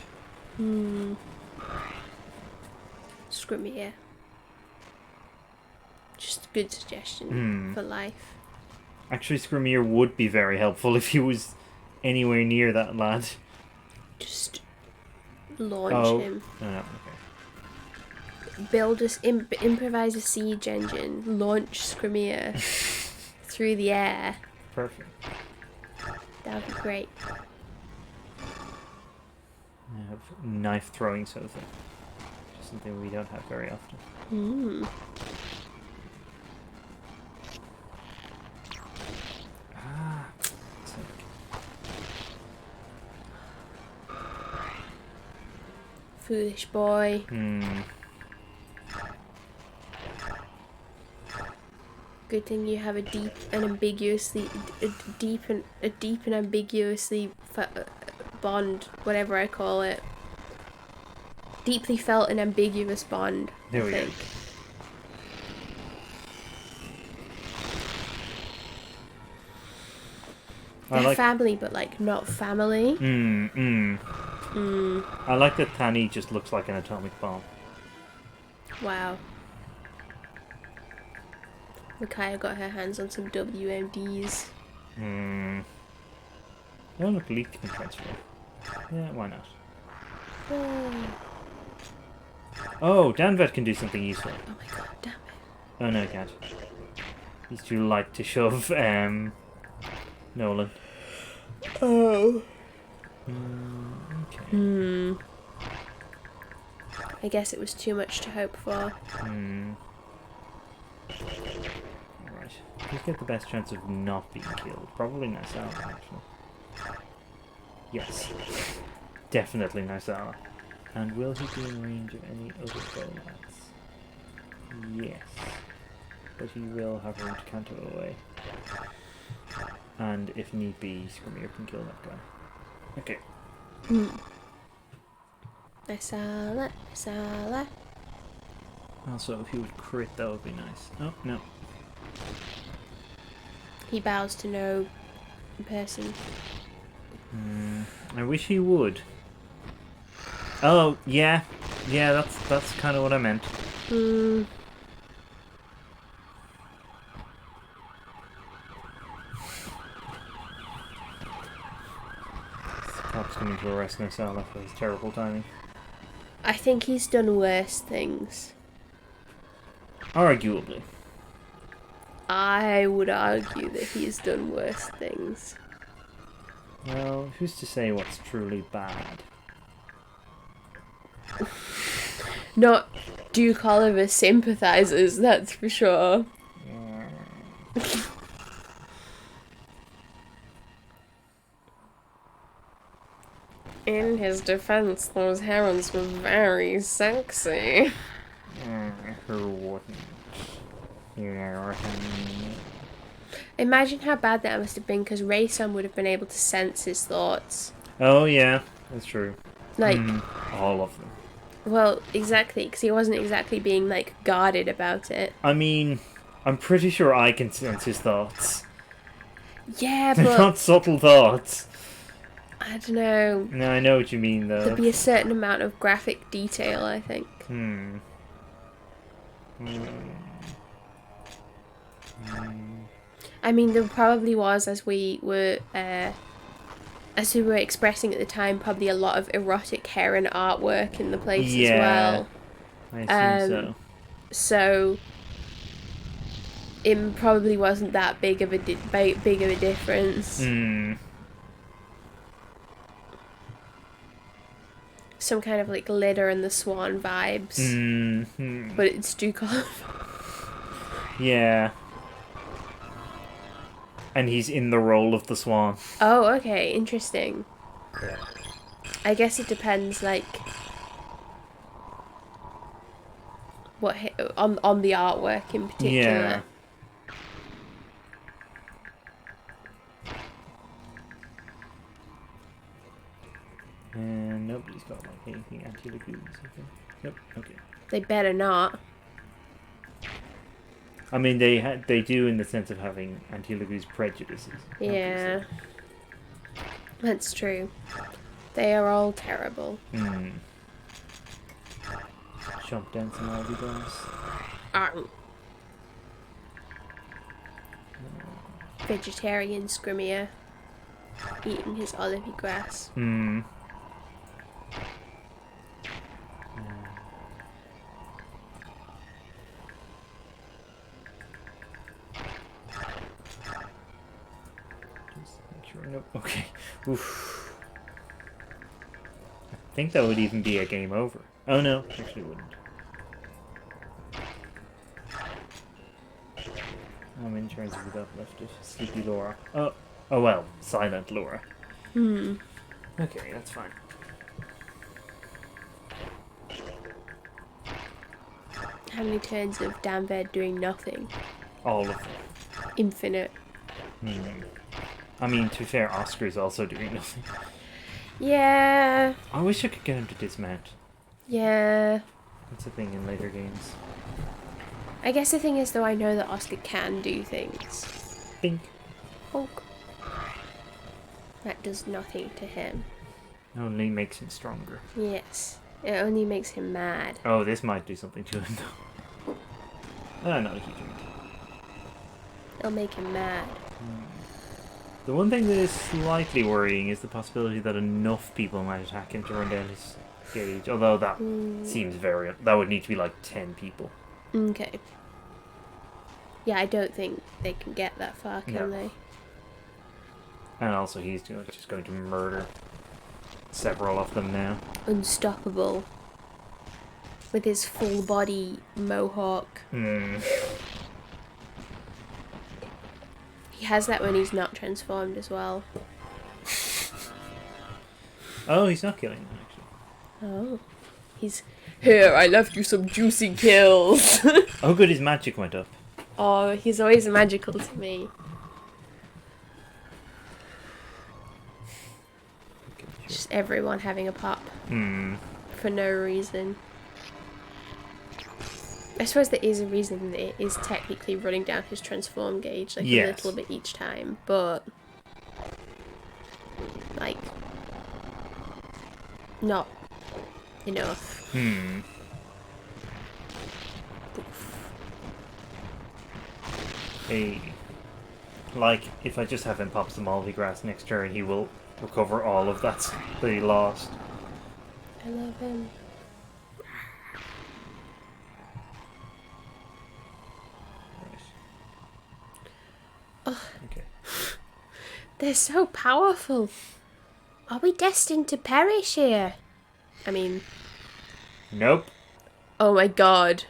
Screw me, yeah. Just a good suggestion for life. Actually, Skrymir would be very helpful if he was anywhere near that lad. Just launch him. Oh, no, okay. Build improvise a siege engine. Launch Skrymir through the air. Perfect. That would be great. I have knife throwing sort of thing. Just something we don't have very often. Foolish boy. Good thing you have a deep and ambiguously bond, whatever I call it. Deeply felt and ambiguous bond. There we go. They're family, but like not family. I like that Tani just looks like an atomic bomb. Wow. Micaiah got her hands on some WMDs. Oh, look, Leak can transfer. Yeah, why not? Oh, Danvet can do something useful. Oh my god, damn it. Oh no, he can't. He's too light to shove Nolan. Oh. Okay. I guess it was too much to hope for. Right. Who's got the best chance of not being killed? Probably Nysala, actually. Yes. Definitely Nysala. And will he be in range of any other bowlats? Yes. But he will have room to counter away. And if need be, Skrymir can kill that guy. Okay. Nysala. Also, if he would crit, that would be nice. Oh, no. He bows to no person. I wish he would. Oh, yeah. Yeah, that's kind of what I meant. Perhaps coming to arrest Nysala for his terrible timing. I think he's done worse things. Arguably. I would argue that he's done worse things. Well, who's to say what's truly bad? Not Duke Oliver sympathizers, that's for sure. In his defense, those herons were very sexy. Who wouldn't? Imagine how bad that must have been, because Rayson would have been able to sense his thoughts. Oh, yeah, that's true. Like, all of them. Well, exactly, because he wasn't exactly being, like, guarded about it. I mean, I'm pretty sure I can sense his thoughts. Yeah, They're but... not subtle thoughts. I don't know. No, I know what you mean, though. There'd be a certain amount of graphic detail, I think. I mean, there probably was, as we were expressing at the time, probably a lot of erotic heron artwork in the place as well. I assume so it probably wasn't that big of a difference. Some kind of like Litter and the Swan vibes, but it's Duke Oliver. Yeah. And he's in the role of the Swan. Oh, okay, interesting. I guess it depends, like, what on the artwork in particular. Yeah. nobody's got like anything anti-lagoons. Okay. Yep. Okay. They better not. I mean, they do in the sense of having anti-lagoons prejudices. Yeah. That's true. They are all terrible. Jump down some Aldi grass. Vegetarian Scrimmier eating his olivey grass. Nope. Okay. Oof. I think that would even be a game over. Oh no, actually wouldn't. I'm in terms of the uplifted. Sleepy Laura. Oh well, silent Laura. Okay, that's fine. How many turns of Danved doing nothing? All of them. Infinite. I mean, to be fair, Oscar's also doing nothing. Yeah. I wish I could get him to dismount. Yeah. That's a thing in later games. I guess the thing is, though, I know that Oscar can do things. Bink. Honk. That does nothing to him. Only makes him stronger. Yes. It only makes him mad. Oh, this might do something to him, though. Not a huge amount. It'll make him mad. The one thing that is slightly worrying is the possibility that enough people might attack him to run down his gauge. Although that seems very... That would need to be like 10 people. Okay. Yeah, I don't think they can get that far, can they? And also he's just going to murder several of them now. Unstoppable. With his full body mohawk. He has that when he's not transformed as well. Oh, he's not killing them, actually. Oh. He's... Here, I left you some juicy kills. Oh, good, his magic went up. Oh, he's always magical to me. Just everyone having a pop. For no reason. I suppose there is a reason that it is technically running down his transform gauge, like a little bit each time, but like not enough. Hey, like if I just have him pop some Aldi grass next turn, he will recover all of that he lost. I love him. Okay. They're so powerful. Are we destined to perish here? I mean... Nope. Oh my god.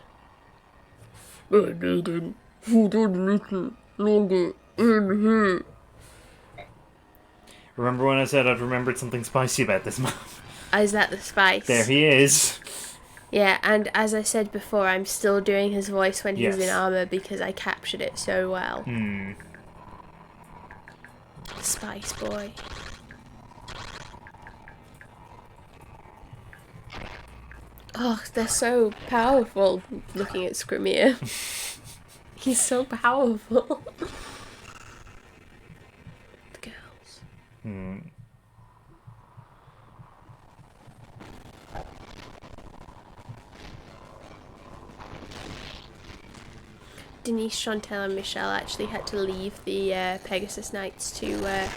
I needed food a little longer in here. Remember when I said I'd remembered something spicy about this map? Is that the spice? There he is. Yeah, and as I said before, I'm still doing his voice when he's in armor because I captured it so well. Spice boy. Oh, they're so powerful. Looking at Scrimmier. He's so powerful. The girls. Denise, Chantel and Michelle actually had to leave the Pegasus Knights to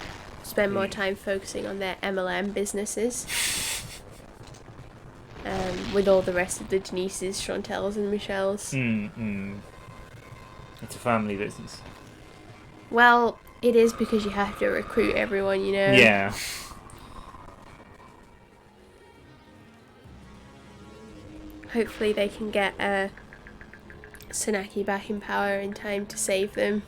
spend more time focusing on their MLM businesses. With all the rest of the Denises, Chantels and Michelles. It's a family business. Well, it is because you have to recruit everyone, you know? Yeah. Hopefully they can get Senaki back in power in time to save them.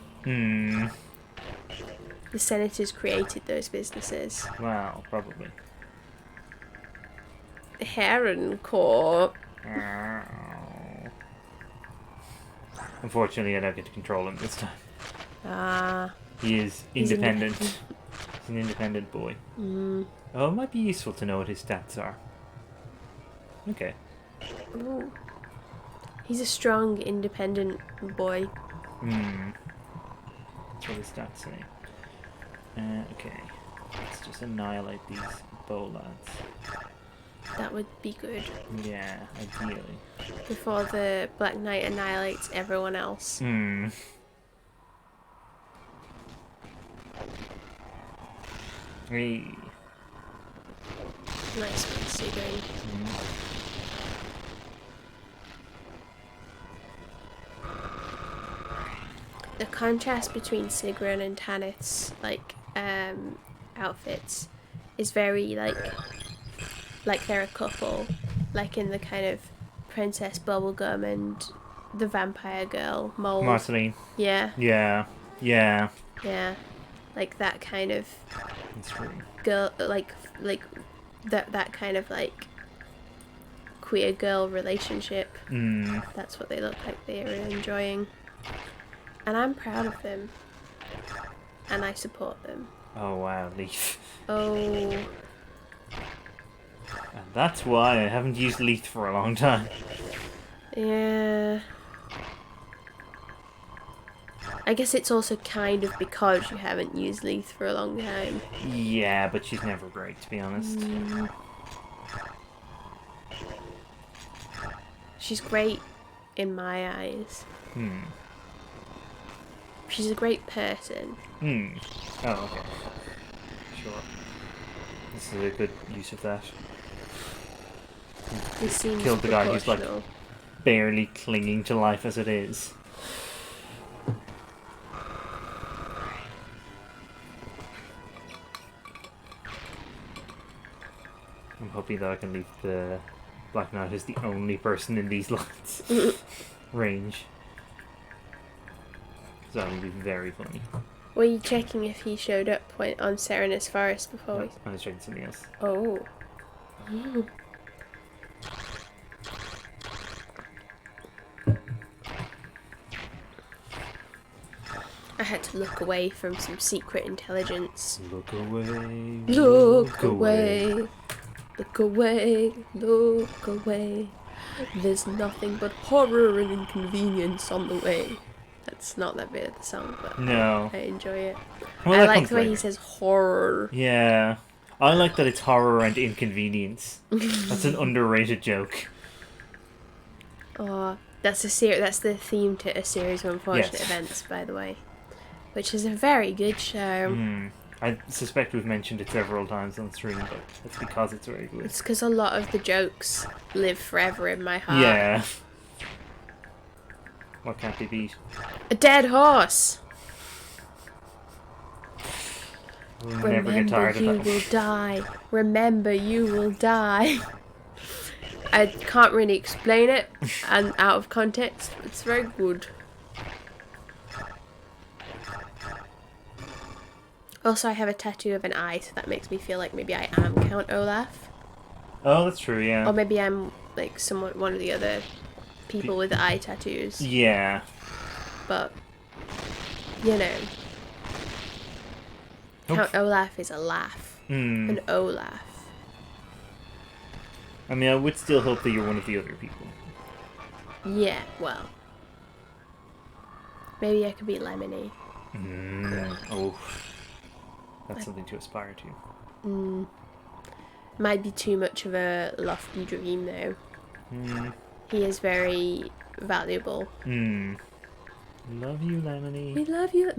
The senators created those businesses. Wow, probably. Heron Corps. Unfortunately, I don't get to control him this time. Ah. He is independent. He's an independent boy. Oh, it might be useful to know what his stats are. Okay. Ooh. He's a strong, independent boy. Hmm. That's what his stats say. Okay. Let's just annihilate these bow lads. That would be good. Yeah, ideally. Before the Black Knight annihilates everyone else. Hmm. Hey. Nice one, Sigurd. The contrast between Sigrun and Tanith's outfits is very like they're a couple, like in the kind of Princess Bubblegum and the Vampire Girl mold. Marceline. Yeah, Yeah. Yeah. yeah, like that kind of That's true. girl, like that kind of like queer girl relationship. Hmm. That's what they look like they are enjoying. And I'm proud of them. And I support them. Oh wow, Leaf. Oh, And that's why I haven't used Leaf for a long time. yeah. I guess it's also kind of because you haven't used Leith for a long time. Yeah, but she's never great, to be honest. She's great in my eyes. Hmm. She's a great person. Hmm. Oh, okay. Sure. This is a good use of that. This seems Killed the guy who's like proportional. barely clinging to life as it is. I'm hoping that I can leave the Black Knight as the only person in these lines range. So that would be very funny. Were you checking if he showed up on Serenus Forest before? No, I was trying something else. Oh. I had to look away from some secret intelligence. Look away. Look away. Look away. Look away. There's nothing but horror and inconvenience on the way. That's not that bit of the song, but No. I enjoy it. Well, I that like comes the way he later. says horror. Yeah. I like that it's horror and inconvenience. That's an underrated joke. Oh, that's that's the theme to A Series of Unfortunate Yes. Events, by the way. Which is a very good show. I suspect we've mentioned it several times on stream, but that's because it's very good. It's because a lot of the jokes live forever in my heart. Yeah. What can't be beat? A dead horse! We'll never get Remember tired you of that. will die. Remember you will die. I can't really explain it, and out of context, it's very good. Also, I have a tattoo of an eye, so that makes me feel like maybe I am Count Olaf. Oh, that's true, yeah. Or maybe I'm like one of the other people with eye tattoos. Yeah. But, you know, Count Olaf is a laugh. An Olaf. I mean, I would still hope that you're one of the other people. Yeah, well. Maybe I could be Lemony. Oh. That's something to aspire to. Might be too much of a lofty dream, though. He is very valuable. Love you, Lemony. We love you.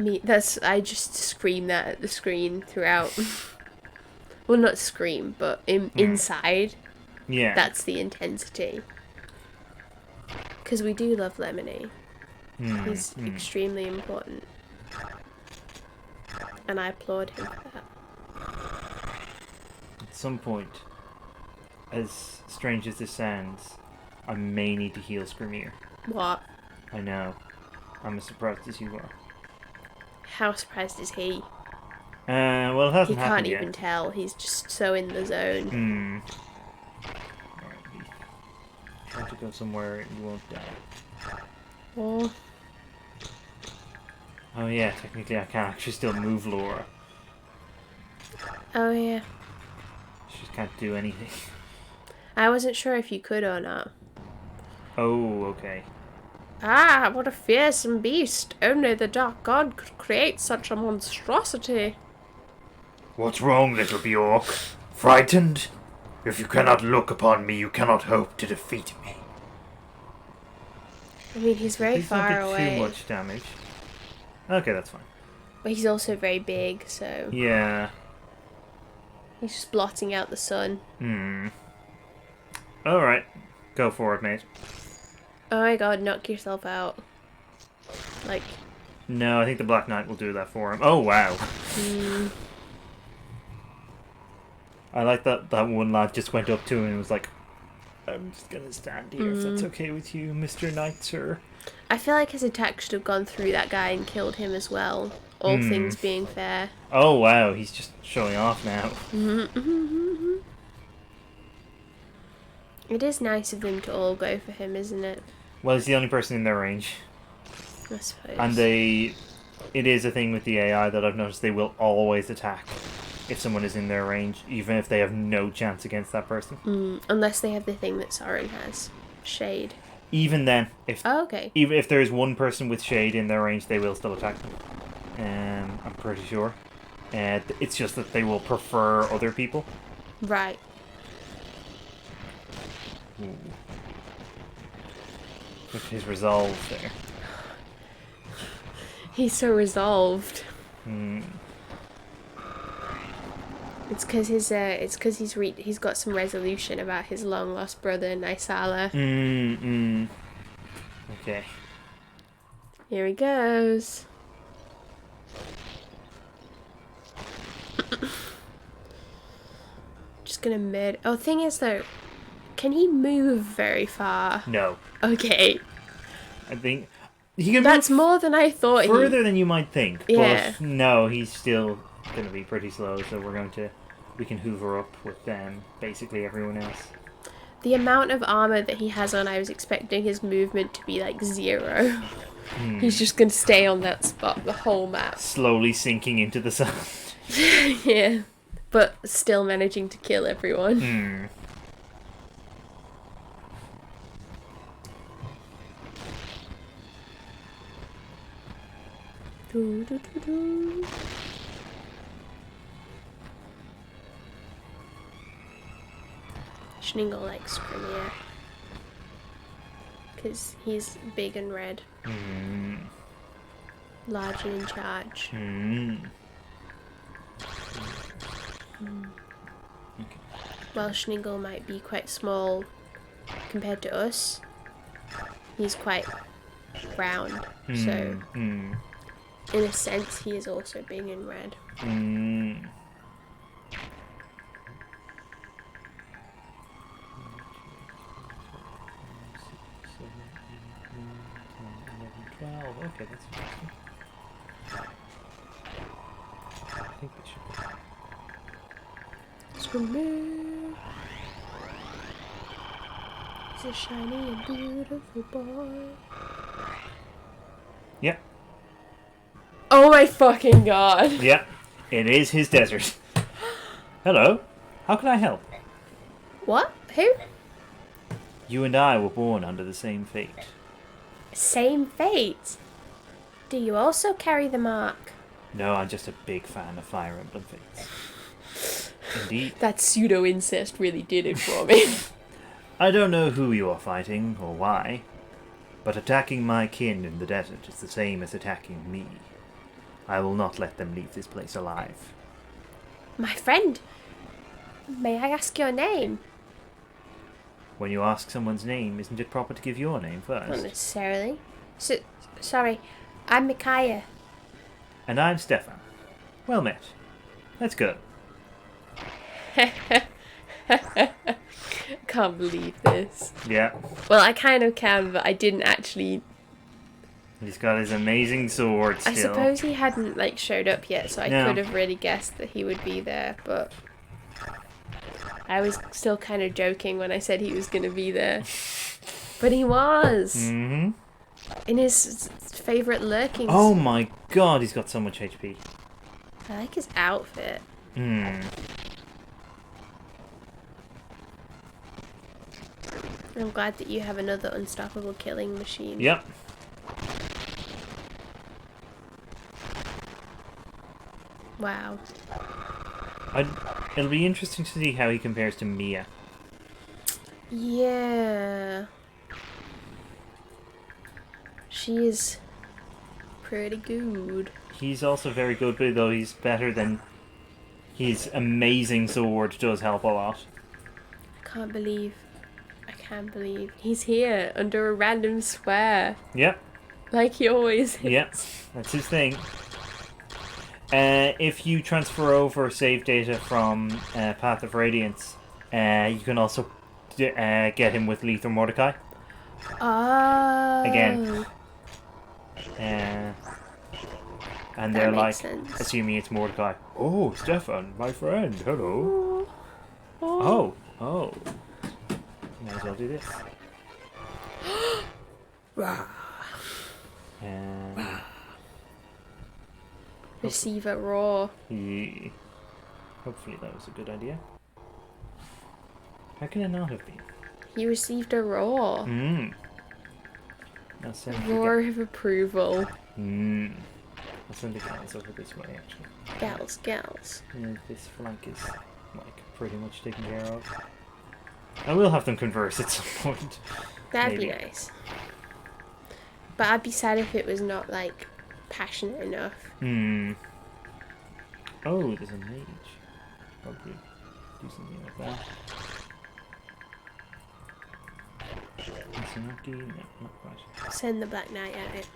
I just scream that at the screen throughout. Well, not scream, but inside. Yeah. That's the intensity. Because we do love Lemony. He's extremely important. And I applaud him for that. At some point, as strange as this sounds, I may need to heal Screamier. What? I know. I'm as surprised as you are. How surprised is he? Well, it He hasn't can't happened even yet. tell. He's just so in the zone. Alright, try to go somewhere you won't die. Oh. Oh yeah, technically I can actually still move Laura. Oh, yeah. She just can't do anything. I wasn't sure if you could or not. Oh, okay. Ah, what a fearsome beast. Only the Dark God could create such a monstrosity. What's wrong, little Bjork? Frightened? If you cannot look upon me, you cannot hope to defeat me. I mean, he's very Please don't far get away. too much damage. Okay, that's fine. But he's also very big, so Yeah. he's just blotting out the sun. Alright. Go for it, mate. Oh my god, knock yourself out. Like, No, I think the Black Knight will do that for him. Oh, wow. I like that one lad just went up to him and was like, I'm just gonna stand here if that's okay with you, Mr. Knight, sir. I feel like his attack should have gone through that guy and killed him as well. All things being fair. Oh, wow, he's just showing off now. It is nice of them to all go for him, isn't it? Well, he's the only person in their range. I suppose. And it is a thing with the AI that I've noticed they will always attack if someone is in their range, even if they have no chance against that person. Unless they have the thing that Sauron has. Shade. Even then, Oh, okay. even if there is one person with shade in their range, they will still attack them. I'm pretty sure. It's just that they will prefer other people. Right. Ooh. Look at his resolve there. He's so resolved. It's because he's got some resolution about his long lost brother Nysala. Okay. Here he goes. Just gonna murder. Oh, thing is though, can he move very far? No. Okay, I think he can that's move more than I thought. further than you might think. Yeah. But no, he's still going to be pretty slow, so we can hoover up with basically everyone else. The amount of armor that he has on, I was expecting his movement to be like 0. He's just gonna stay on that spot the whole map. Slowly sinking into the sun. Yeah, but still managing to kill everyone. Do, do, do, do. Schningel likes Premier because he's big and red, large and in charge. While Schningel might be quite small compared to us, he's quite round, so in a sense he is also big and red. Okay, that's interesting. I think they should be. Screamer. He's a shiny and beautiful boy. Yep. Oh my fucking god. Yep. It is his desert. Hello. How can I help? What? Who? You and I were born under the same fate. Same fate. Do you also carry the mark? No, I'm just a big fan of Fire Emblem Fates. Indeed. That pseudo-incest really did it for me. I don't know who you are fighting or why, but attacking my kin in the desert is the same as attacking me. I will not let them leave this place alive. My friend, may I ask your name? When you ask someone's name, isn't it proper to give your name Not first? necessarily. Sorry, I'm Micaiah. And I'm Stefan. Well met. Let's go. Can't believe this. Yeah. Well, I kind of can, but I didn't actually. He's got his amazing sword still. I suppose he hadn't showed up yet, so I No. could have really guessed that he would be there, but I was still kind of joking when I said he was going to be there. But he was! Mm-hmm. In his favourite lurking. Oh my god, he's got so much HP. I like his outfit. I'm glad that you have another unstoppable killing machine. Yep. Wow. It'll be interesting to see how he compares to Mia. Yeah. She is pretty good. He's also very good, but though he's better than... His amazing sword does help a lot. I can't believe he's here under a random square. Yep. Like he always is. Yep. That's his thing. If you transfer over save data from Path of Radiance, you can also get him with Lether Mordecai. Oh. Again. And That they're makes like, sense. assuming it's Mordecai. Oh, Stefan, my friend, hello. Oh. Oh. Might as well do this. Receive a roar. Yeah. Hopefully that was a good idea. How can it not have been? You received a roar. I'll send Roar of approval. I'll send the gals over this way, actually. Gals. Yeah, this flank is, like, pretty much taken care of. I will have them converse at some point. That'd Maybe. be nice. But I'd be sad if it was not, like, passionate enough. Oh, there's a mage. Probably do something like that. Tsunaki? No, not quite. Send the Black Knight at it.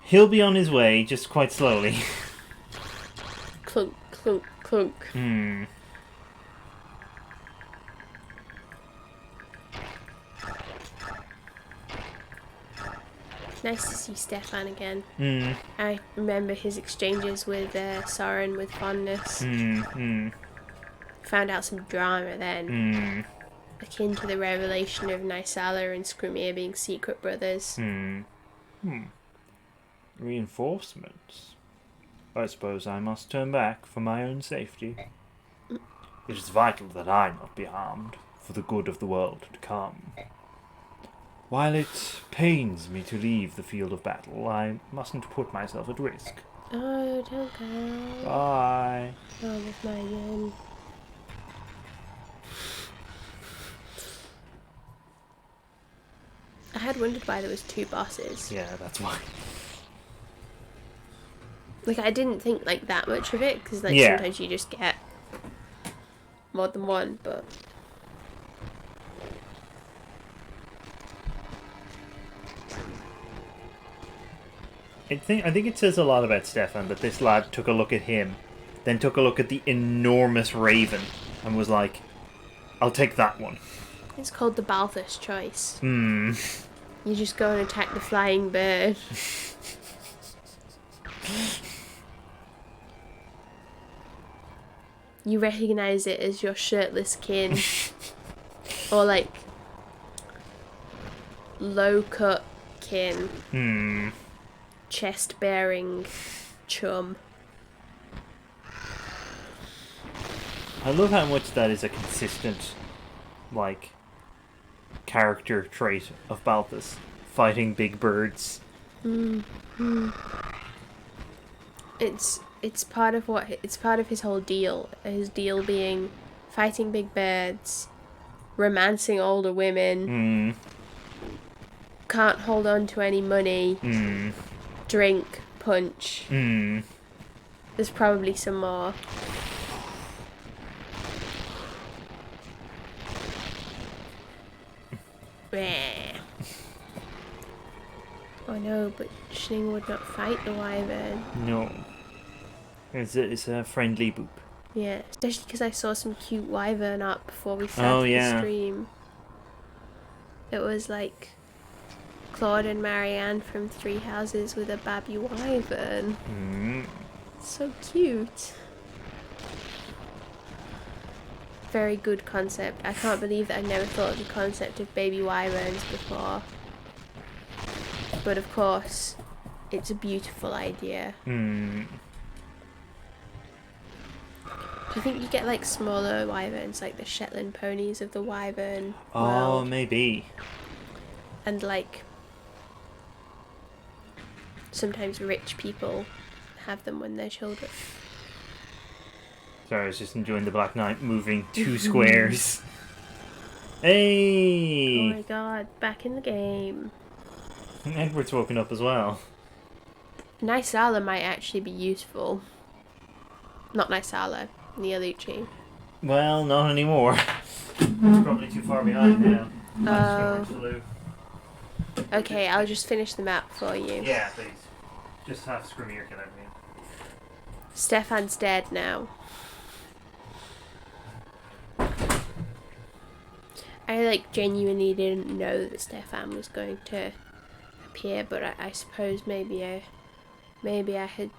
He'll be on his way, just quite slowly. Clunk, clunk, clunk. Nice to see Stefan again. I remember his exchanges with Soren with fondness. Found out some drama then. Akin to the revelation of Nysala and Skrymir being secret brothers. Reinforcements? I suppose I must turn back for my own safety. It is vital that I not be harmed, for the good of the world to come. While it pains me to leave the field of battle, I mustn't put myself at risk. Oh, don't go. Bye. Oh, with my yen. I had wondered why there was 2 bosses. Yeah, that's why. Like, I didn't think, like, that much of it, because, like, Yeah. sometimes you just get more than one, but... I think it says a lot about Stefan that this lad took a look at him, then took a look at the enormous raven, and was like, I'll take that one. It's called the Balthus choice. Hmm. You just go and attack the flying bird. You recognize it as your shirtless kin. Or, like, low-cut kin. Hmm. Chest-bearing chum. I love how much that is a consistent, like, character trait of Balthus. Fighting big birds. It's part of his whole deal. His deal being fighting big birds, romancing older women, can't hold on to any money, drink, punch. There's probably some more. Bleh. Oh no, but Schling would not fight the wyvern. No. It's a friendly boop. Yeah, especially because I saw some cute wyvern art before we started the stream. It was like Claude and Marianne from Three Houses with a baby wyvern. So cute. Very good concept. I can't believe that I've never thought of the concept of baby wyverns before. But of course, it's a beautiful idea. Do you think you get like smaller wyverns, like the Shetland ponies of the wyvern Oh, world, maybe. and like sometimes rich people have them when they're children? Sorry, I was just enjoying the Black Knight moving 2 squares. Hey! Oh my god, back in the game. Edward's woken up as well. Nysala might actually be useful. Not Nysala, Neolucci. Well, not anymore. It's probably too far behind now. Oh. Okay, I'll just finish the map for you. Yeah, please. Just have Scrimmier kill everything. Stefan's dead now. I like genuinely didn't know that Stefan was going to appear, but I suppose maybe I had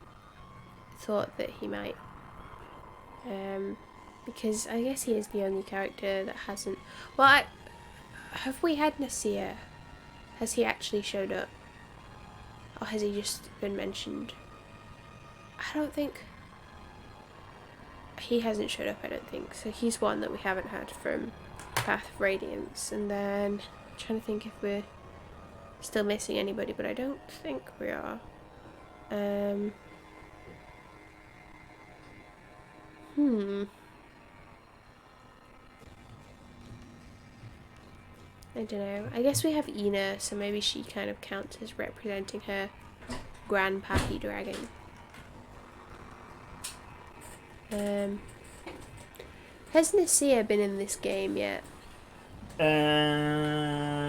thought that he might. Because I guess he is the only character that hasn't. Well, have we had Nasir? Has he actually showed up? Or has he just been mentioned? I don't think. He hasn't showed up, I don't think. So he's one that we haven't had from Path of Radiance. And then I'm trying to think if we're still missing anybody, but I don't think we are. I don't know. I guess we have Ina, so maybe she kind of counts as representing her grandpappy dragon. Has Nasir been in this game yet?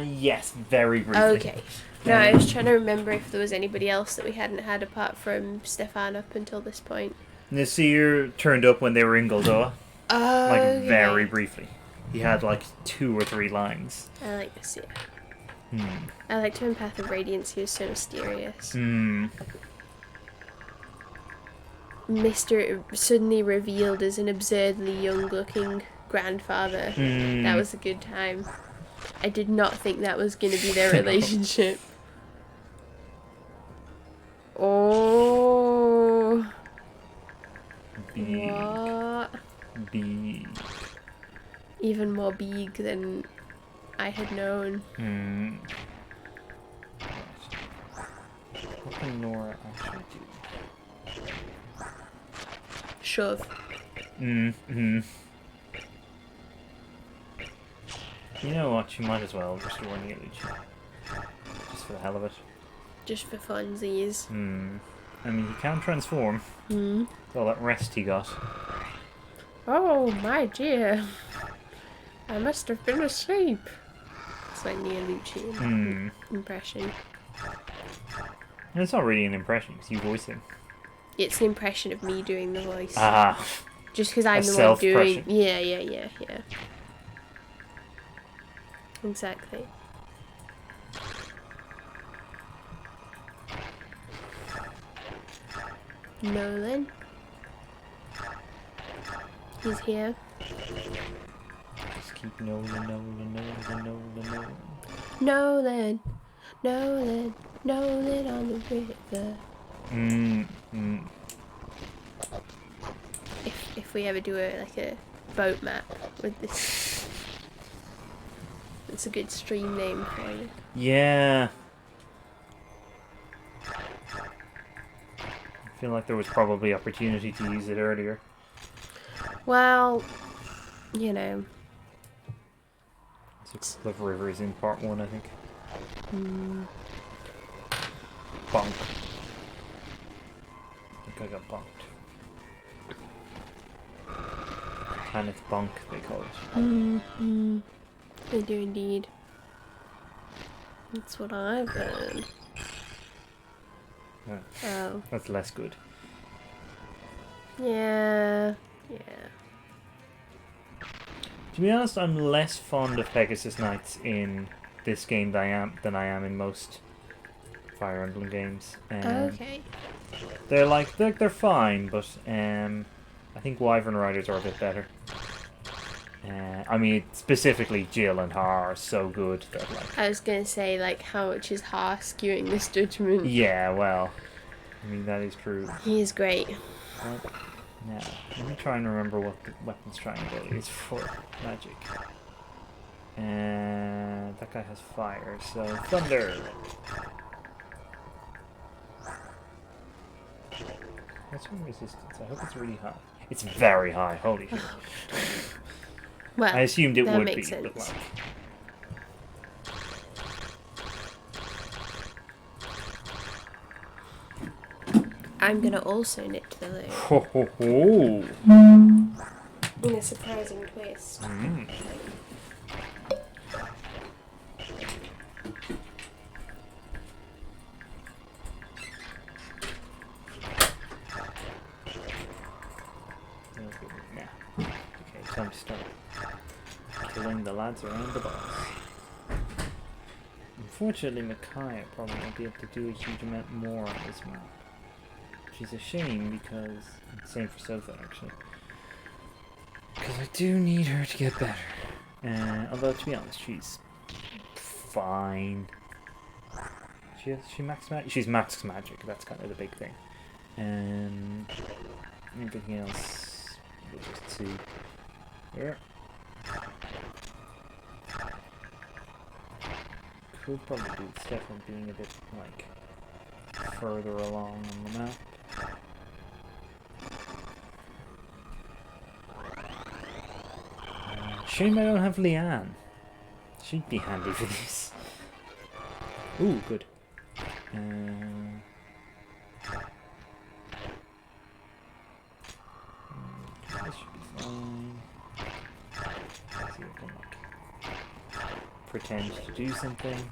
Yes, very briefly. Okay. No, I was trying to remember if there was anybody else that we hadn't had apart from Stefan up until this point. Nasir turned up when they were in Goldoa. Oh, Like, okay. very briefly. He had, like, 2 or 3 lines. I like Nasir. I liked him in Path of Radiance, he was so mysterious. Mr. Suddenly revealed as an absurdly young-looking grandfather. That was a good time. I did not think that was going to be their relationship. Oh. Big. What? Big. Even more big than I had known. What can Nora actually do? Shove. You know what? You might as well just run Neolucci. Just for the hell of it. Just for funsies. I mean, he can transform. With all that rest he got. Oh my dear. I must have been asleep. It's like Neolucci impression. And it's not really an impression, because you voice him. It's an impression of me doing the voice. Ah. Just because I'm A the one doing... self-impression. Yeah. Exactly. Nolan. He's here. Just keep Nolan. Nolan on the river. If we ever do a boat map with this, it's a good stream name for you. Yeah. I feel like there was probably opportunity to use it earlier. Well, you know. Six Cliff River is in part 1, I think. Bonk. I think I got bonked. Planet Bonk, they call it. They do indeed. That's what I've heard. Oh. That's less good. Yeah. To be honest, I'm less fond of Pegasus Knights in this game than I am in most Fire Emblem games. Okay. They're fine, but I think Wyvern Riders are a bit better. I mean, specifically Jill and Har are so good that I was gonna say, how much is Har skewing this judgment? Yeah, well, I mean that is true. He is great. What? Now, let me try and remember what the weapons triangle is for magic. And that guy has fire, so thunder! What's your resistance? I hope it's really high. It's very high, holy shit. Well, I assumed it that would makes be, but sense. like... I'm gonna also nip to the loo. Ho ho ho! In a surprising twist. Mm. Okay, time to start killing the lads around the boss. Unfortunately, Micaiah probably won't be able to do a huge amount more on this map. Which is a shame because... Same for Sofa, actually. Because I do need her to get better. Although, to be honest, she's fine. She max magic? She's max magic, that's kind of the big thing. Everything else, we'll just see. Here. Could probably do with Stefan being a bit, like, further along on the map. Shame I don't have Leanne. She'd be handy for this. Ooh, good. This should be fine. Let's see if I can like pretend to do something.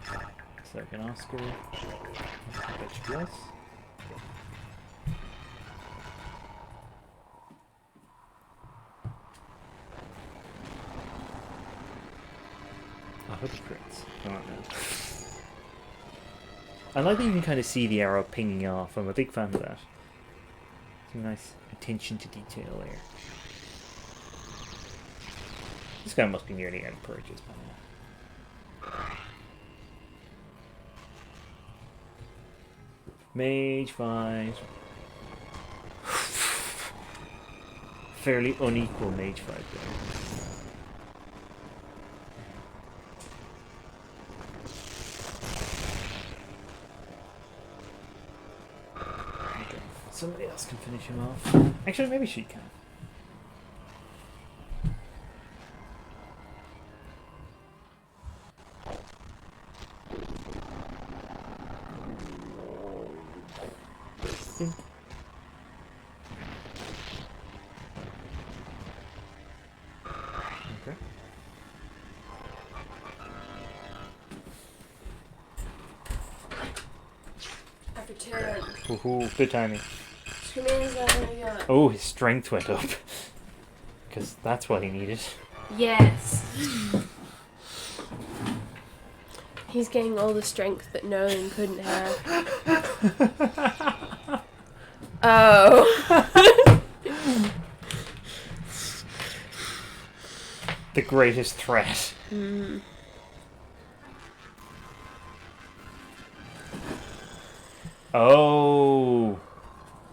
So I can ask her. I bet she does. I hope it crits. I don't know. I like that you can kind of see the arrow pinging off. I'm a big fan of that. Some nice attention to detail there. This guy must be nearly out of purchase by now. Mage fight. Fairly unequal mage fight there. Somebody else can finish him off. Actually, maybe she can. Okay. I've returned. Ooh, good timing. Go. Oh, his strength went up. Because that's what he needed. Yes. He's getting all the strength that Nolan couldn't have. Oh. The greatest threat. Mm. Oh.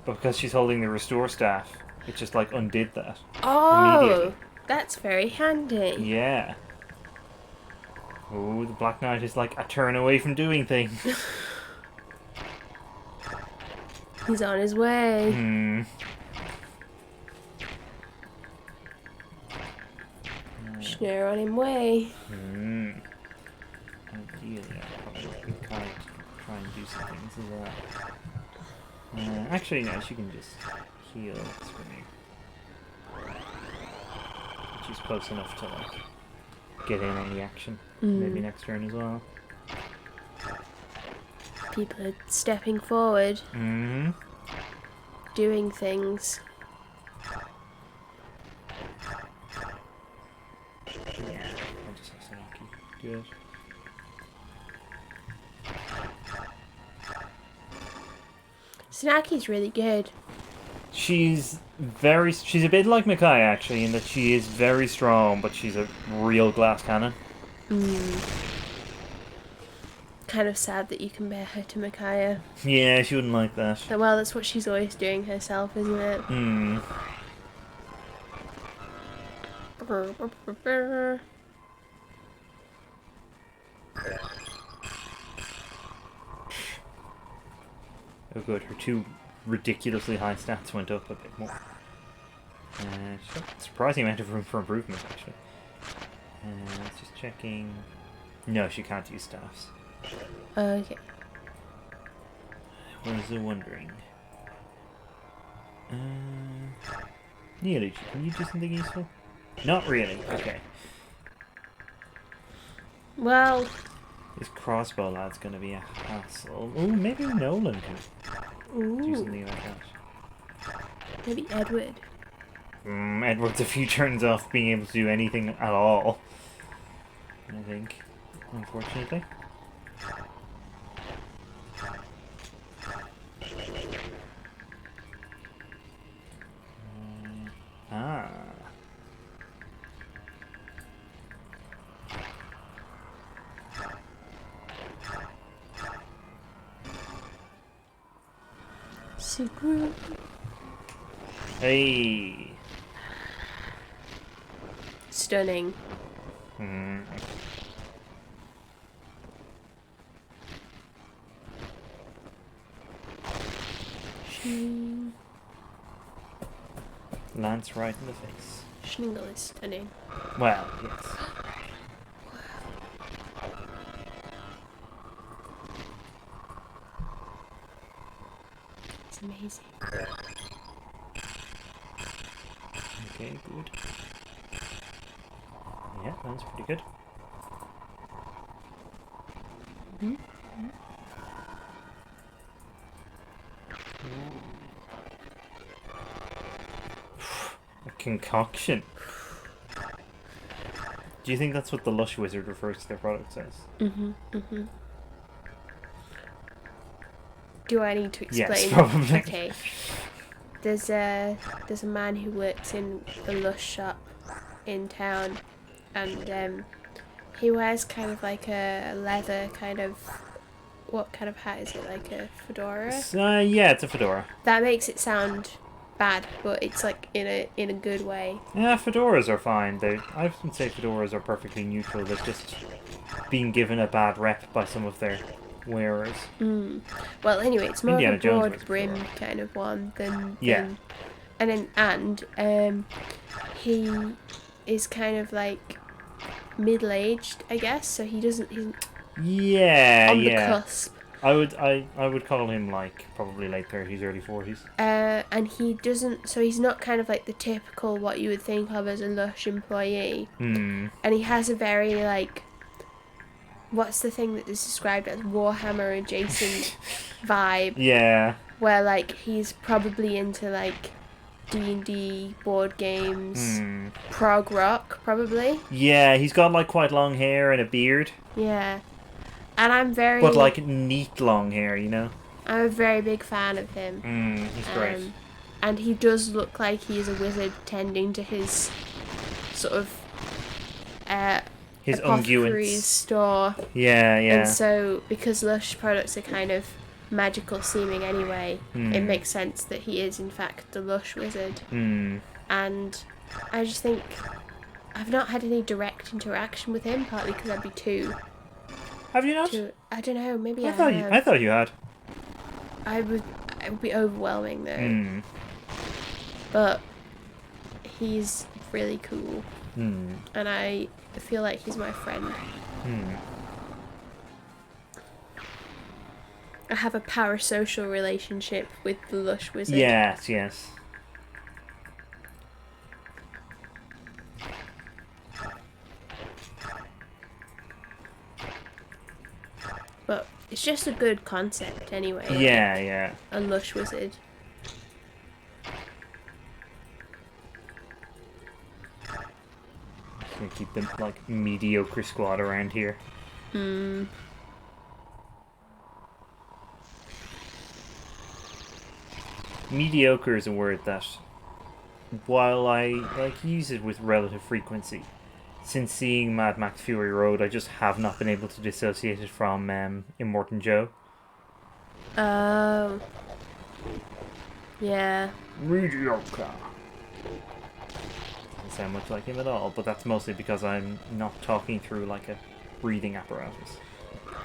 Because she's holding the restore staff. It just like undid that. Oh. Immediately. That's very handy. Yeah. Oh, the Black Knight is like a turn away from doing things. He's on his way. Hmm. Snare on him way. Hmm. Ideally, I probably could kind of try and do some things as well. Actually, no, she can just heal swimming. She's close enough to like get in on the action. Maybe next turn as well. People are stepping forward, Mm-hmm. doing things. Yeah, I'll just have Sanaki do it. Snaki's really good. She's a bit like Micaiah actually, in that she is very strong, but she's a real glass cannon. Kind of sad that you compare her to Micaiah. Yeah, she wouldn't like that. Well, that's what she's always doing herself, isn't it? Hmm. Oh good, her 2 ridiculously high stats went up a bit more. Surprising amount of room for improvement, actually. Just checking... No, she can't use staffs. Okay. I was wondering... Nearly, can you do something useful? Not really, okay. Well... This crossbow lad's gonna be a hassle. Ooh, maybe Nolan can do something like that. Maybe Edward. Edward's a few turns off being able to do anything at all. I think, unfortunately. Secret. Hey. Stunning. Lance right in the face. Schningel is stunning. Well, yes. It's amazing. Okay, good. Yeah, that's pretty good. A concoction. Do you think that's what the Lush Wizard refers to their products as? Do I need to explain? Yes, probably. Okay. There's a man who works in the Lush shop in town, and he wears kind of like a leather kind of... What kind of hat is it? Like a fedora? Yeah, it's a fedora. That makes it sound bad, but it's like in a good way. Yeah, fedoras are fine. I wouldn't say fedoras are perfectly neutral. They're just being given a bad rep by some of their wearers. Well, anyway, it's more Indiana of a Jones broad wears a brim fedora. kind of one than Yeah. And he is kind of like middle-aged, I guess. So he's Yeah, on the yeah. cusp. I would call him like probably late 30s, early 40s. And he doesn't. So he's not kind of like the typical what you would think of as a Lush employee. And he has a very like... What's the thing that is described as Warhammer adjacent vibe? Yeah. Where like he's probably into like D&D board games, prog rock probably. Yeah, he's got like quite long hair and a beard. Yeah, and I'm very... But like neat long hair, you know? I'm a very big fan of him. He's great. And he does look like he's a wizard tending to his sort of His apothecary's unguents. store. Yeah, yeah. And so, because Lush products are kind of magical seeming anyway, it makes sense that he is in fact the Lush wizard. And I just think I've not had any direct interaction with him, partly because I'd be too... Have you not? I don't know, maybe I thought have. I thought you had. It would be overwhelming though. But he's really cool. And I feel like he's my friend. I have a parasocial relationship with the Lush Wizard. Yes, yes. But it's just a good concept anyway. Yeah, like yeah. A Lush Wizard. Gonna keep them like mediocre squad around here. Mediocre is a word that, while I like use it with relative frequency, since seeing Mad Max Fury Road, I just have not been able to dissociate it from Immortan Joe. Oh. Yeah. Mediocre. sound much like him at all, but that's mostly because I'm not talking through like a breathing apparatus.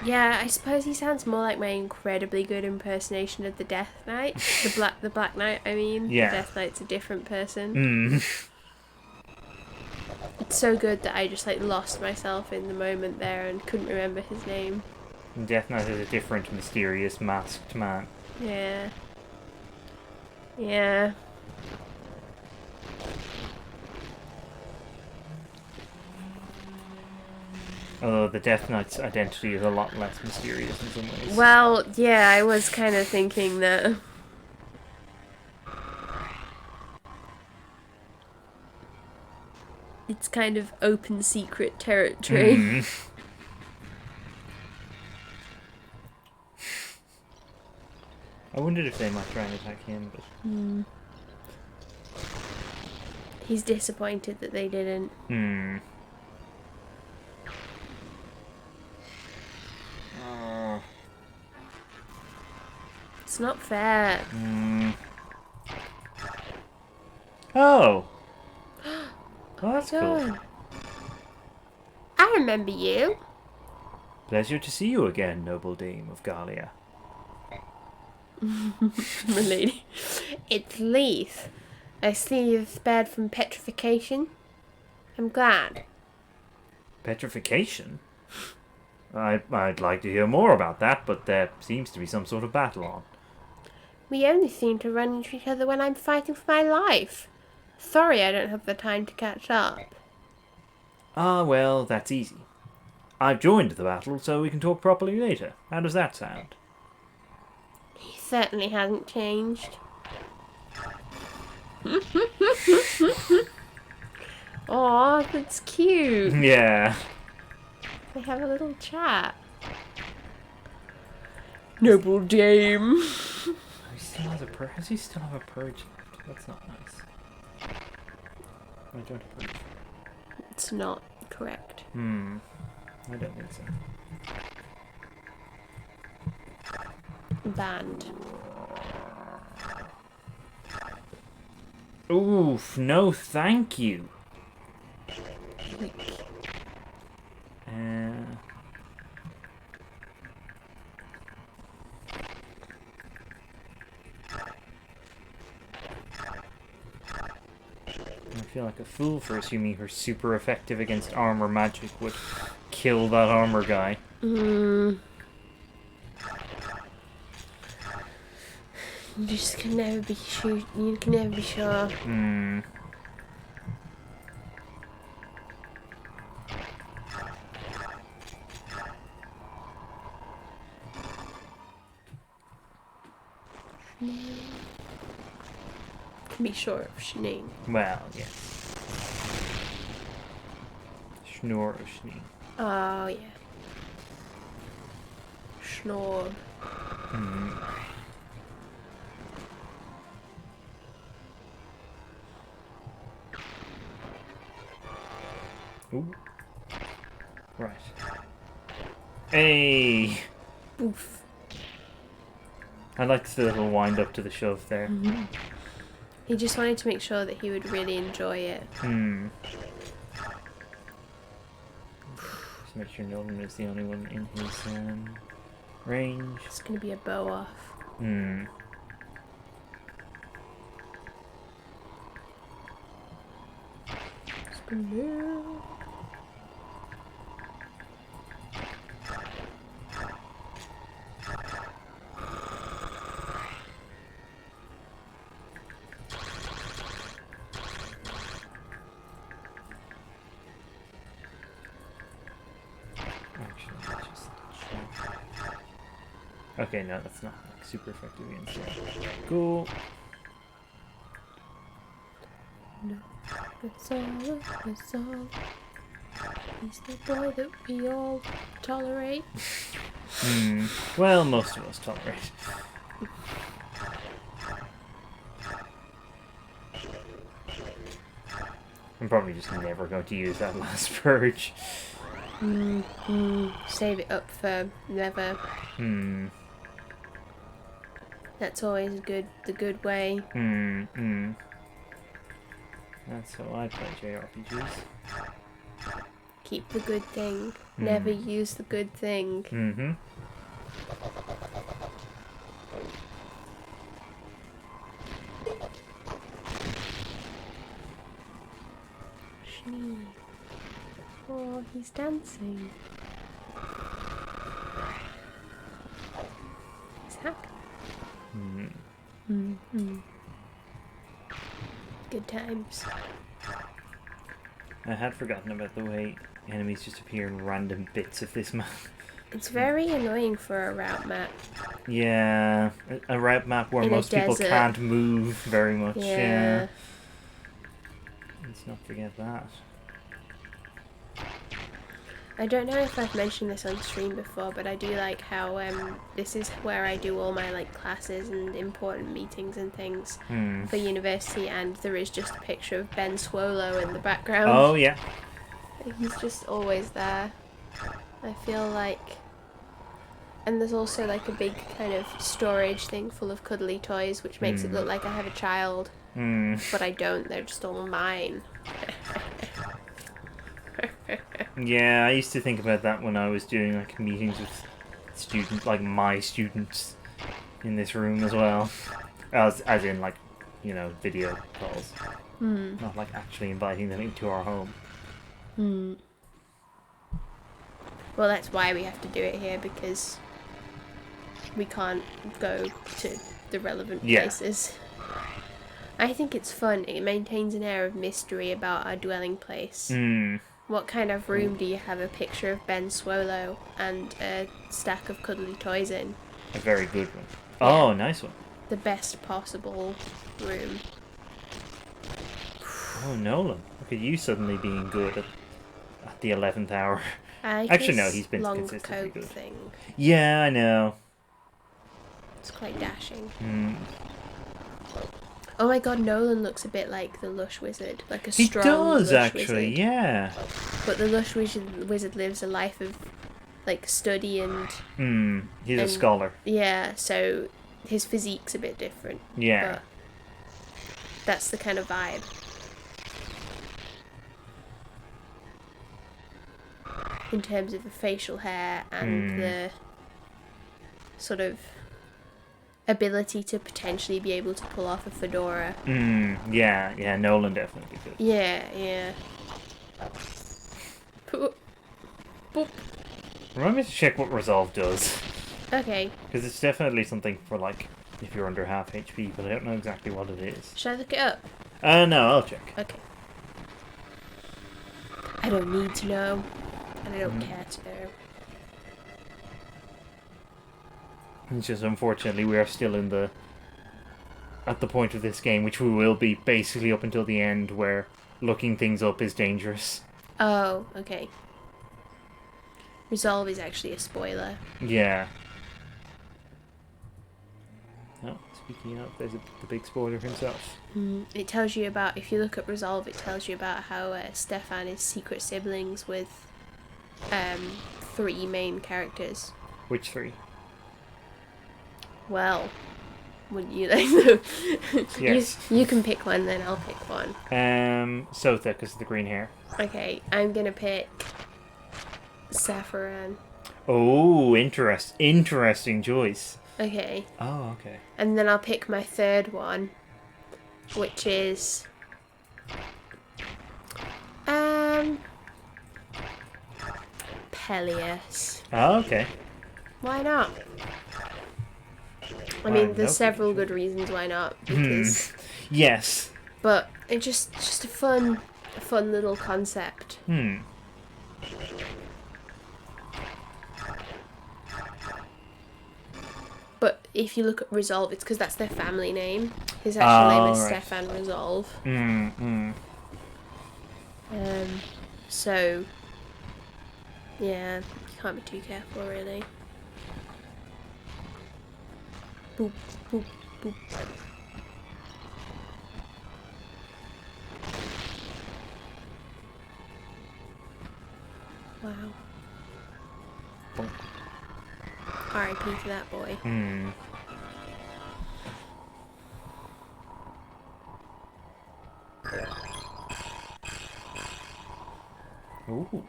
Yeah, I suppose he sounds more like my incredibly good impersonation of the Death Knight. The Black Knight, I mean. Yeah. The Death Knight's a different person. It's so good that I just like lost myself in the moment there and couldn't remember his name. Death Knight is a different, mysterious, masked man. Yeah. Yeah. Although the Death Knight's identity is a lot less mysterious in some ways. Well, yeah, I was kind of thinking that. It's kind of open secret territory. I wondered if they might try and attack him, but... He's disappointed that they didn't. It's not fair. Oh! Well, that's cool. John. I remember you. Pleasure to see you again, noble dame of Galia. Milady. It's Leith. I see you've spared from petrification. I'm glad. Petrification? I'd like to hear more about that, but there seems to be some sort of battle on. We only seem to run into each other when I'm fighting for my life. Sorry I don't have the time to catch up. Ah, well, that's easy. I've joined the battle, so we can talk properly later. How does that sound? He certainly hasn't changed. Aw, that's cute. Yeah. They have a little chat. Noble dame. Does he still have a purge left? That's not nice. I don't have a purge. It's not correct. I don't think so. Banned. Oof, no thank you. I feel like a fool for assuming her super effective against armor magic would kill that armor guy. You just can never be sure. You can never be sure. Can be sure of Shneen. Well, yes. Schnor or Schnee. Oh yeah. Schnorr. Ooh. Right. Hey! Oof. I like the little wind up to the shove there. He just wanted to make sure that he would really enjoy it. Just make sure Nolan is the only one in his range. It's gonna be a bow off. Actually, let's just check. Okay, no, that's not like super effective against that. Cool. No, it's all. He's the boy that we all tolerate. Well, most of us tolerate. I'm probably just never going to use that last purge. Save it up for never. That's always good. The good way. That's how I play JRPGs. Keep the good thing. Never use the good thing. Mm-hmm. Schnee. Oh, he's dancing. He's happy. Good times. I had forgotten about the way enemies just appear in random bits of this map. It's very annoying for a route map. Yeah, a route map where In a most people desert. can't move very much. Yeah. Let's not forget that. I don't know if I've mentioned this on stream before, but I do like how this is where I do all my like classes and important meetings and things for university, and there is just a picture of Ben Swallow in the background. Oh, yeah. He's just always there. I feel like... And there's also like a big kind of storage thing full of cuddly toys, which makes it look like I have a child. But I don't, they're just all mine. Yeah, I used to think about that when I was doing like meetings with students, like my students in this room as well. As in like, you know, video calls. Not like actually inviting them into our home. Well, that's why we have to do it here, because we can't go to the relevant places. I think it's fun. It maintains an air of mystery about our dwelling place. What kind of room do you have a picture of Ben Swallow and a stack of cuddly toys in? A very good one. Yeah. Oh, nice one. The best possible room. Oh, Nolan. Look at you suddenly being good at the 11th hour. I like Actually, no, his he's been long consistently coat good. thing. Yeah, I know. It's quite dashing. Mm. Oh my god, Nolan looks a bit like the Lush Wizard. Like a He strong does, Lush actually, Wizard. yeah. But the Lush Wizard lives a life of, like, study and... He's a and- scholar. Yeah, so his physique's a bit different. Yeah. But that's the kind of vibe. In terms of the facial hair and the sort of ability to potentially be able to pull off a fedora. Yeah, Nolan definitely could. Yeah. Boop. Remind me to check what Resolve does. Okay. Because it's definitely something for, like, if you're under half HP, but I don't know exactly what it is. Should I look it up? No, I'll check. Okay. I don't need to know, and I don't care to know. It's just, unfortunately, we are still at the point of this game, which we will be basically up until the end, where looking things up is dangerous. Oh, okay. Resolve is actually a spoiler. Yeah. Oh, speaking of, there's the big spoiler himself. It tells you about, if you look at Resolve, it tells you about how Stefan is secret siblings with 3 main characters. Which 3? Well, wouldn't you like to? Yes. You can pick one, then I'll pick one. Sotha, because of the green hair. Okay, I'm gonna pick Saffron. Oh, interesting choice. Okay. Oh, okay. And then I'll pick my third one, which is Peleus. Oh, okay. Why not? I I mean, have there's no several clue. good reasons why not. Because, Yes. but it's just a fun little concept. But if you look at Resolve, it's because that's their family name. His actual name is right. Stefan Resolve. Mm. So, yeah, you can't be too careful, really. Boop, boop, boop. Wow. Bonk. R.I.P. to that boy. Ooh.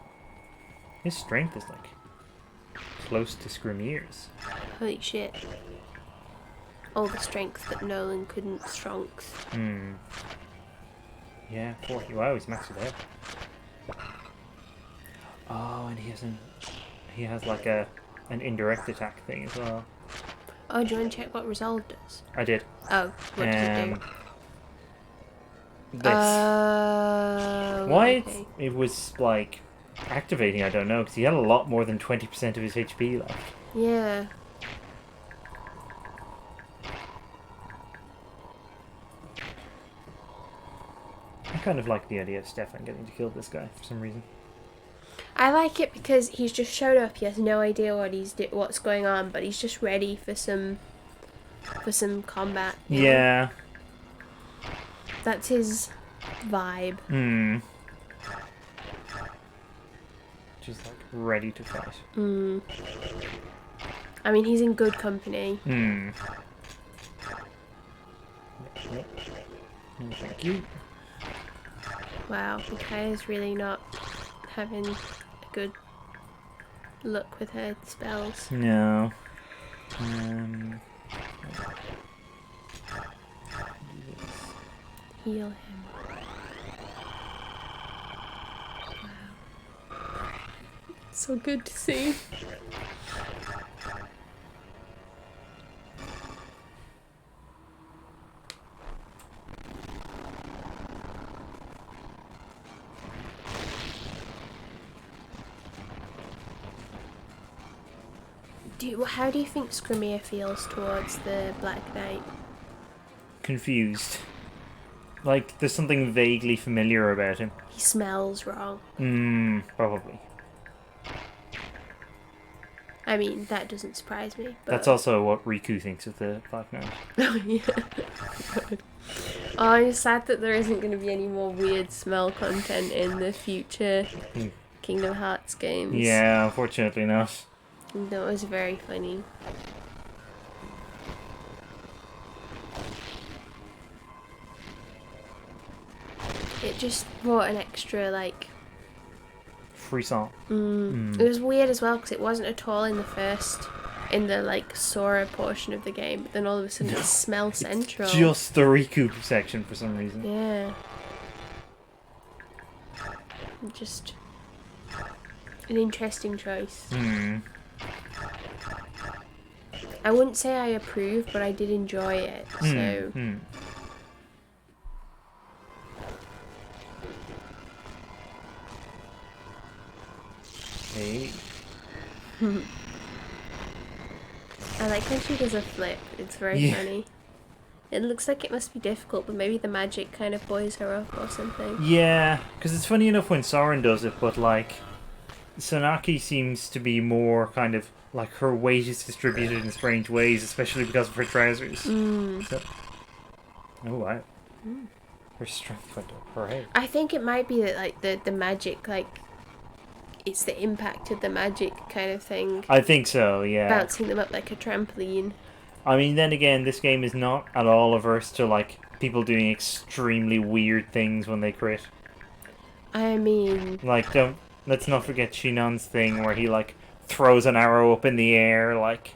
His strength is like close to Scrimier's. Holy shit. All the strength that Nolan couldn't strength. Hmm. Yeah, 40. Wow, he's maxed it out. Oh, and he has like an indirect attack thing as well. Oh, do you want to check what Resolve does? I did. Oh, what does it do? This. Why okay. it was like activating, I don't know, because he had a lot more than 20% of his HP left. Yeah. I kind of like the idea of Stefan getting to kill this guy for some reason. I like it because he's just showed up. He has no idea what's going on, but he's just ready for some combat. You know? Yeah. That's his vibe. Hmm. Just like ready to fight. Hmm. I mean, he's in good company. Hmm. Yep. No, thank you. Wow, Mikaya's really not having a good luck with her spells. No. Heal him. Wow. So good to see. How do you think Scrimir feels towards the Black Knight? Confused. Like, there's something vaguely familiar about him. He smells wrong. Probably. I mean, that doesn't surprise me. But... That's also what Riku thinks of the Black Knight. Oh, yeah. God. Oh, I'm sad that there isn't going to be any more weird smell content in the future Kingdom Hearts games. Yeah, unfortunately not. That was very funny. It just brought an extra, like... Frisson. It was weird as well, because it wasn't at all in the, like, Sora portion of the game, but then all of a sudden it's smell central. Just the Riku section for some reason. Yeah. Just... an interesting choice. I wouldn't say I approve, but I did enjoy it, so... Hey. I like when she does a flip, it's very funny. It looks like it must be difficult, but maybe the magic kind of buoys her up or something. Yeah, because it's funny enough when Soren does it, but like... Sanaki seems to be more kind of like her weight is distributed in strange ways, especially because of her trousers. So, oh wow. Her strength went up her head. I think it might be that like the magic, like it's the impact of the magic kind of thing. I think so, yeah. Bouncing them up like a trampoline. I mean, then again, this game is not at all averse to like people doing extremely weird things when they crit. I mean, Like, let's not forget Shinon's thing where he like throws an arrow up in the air like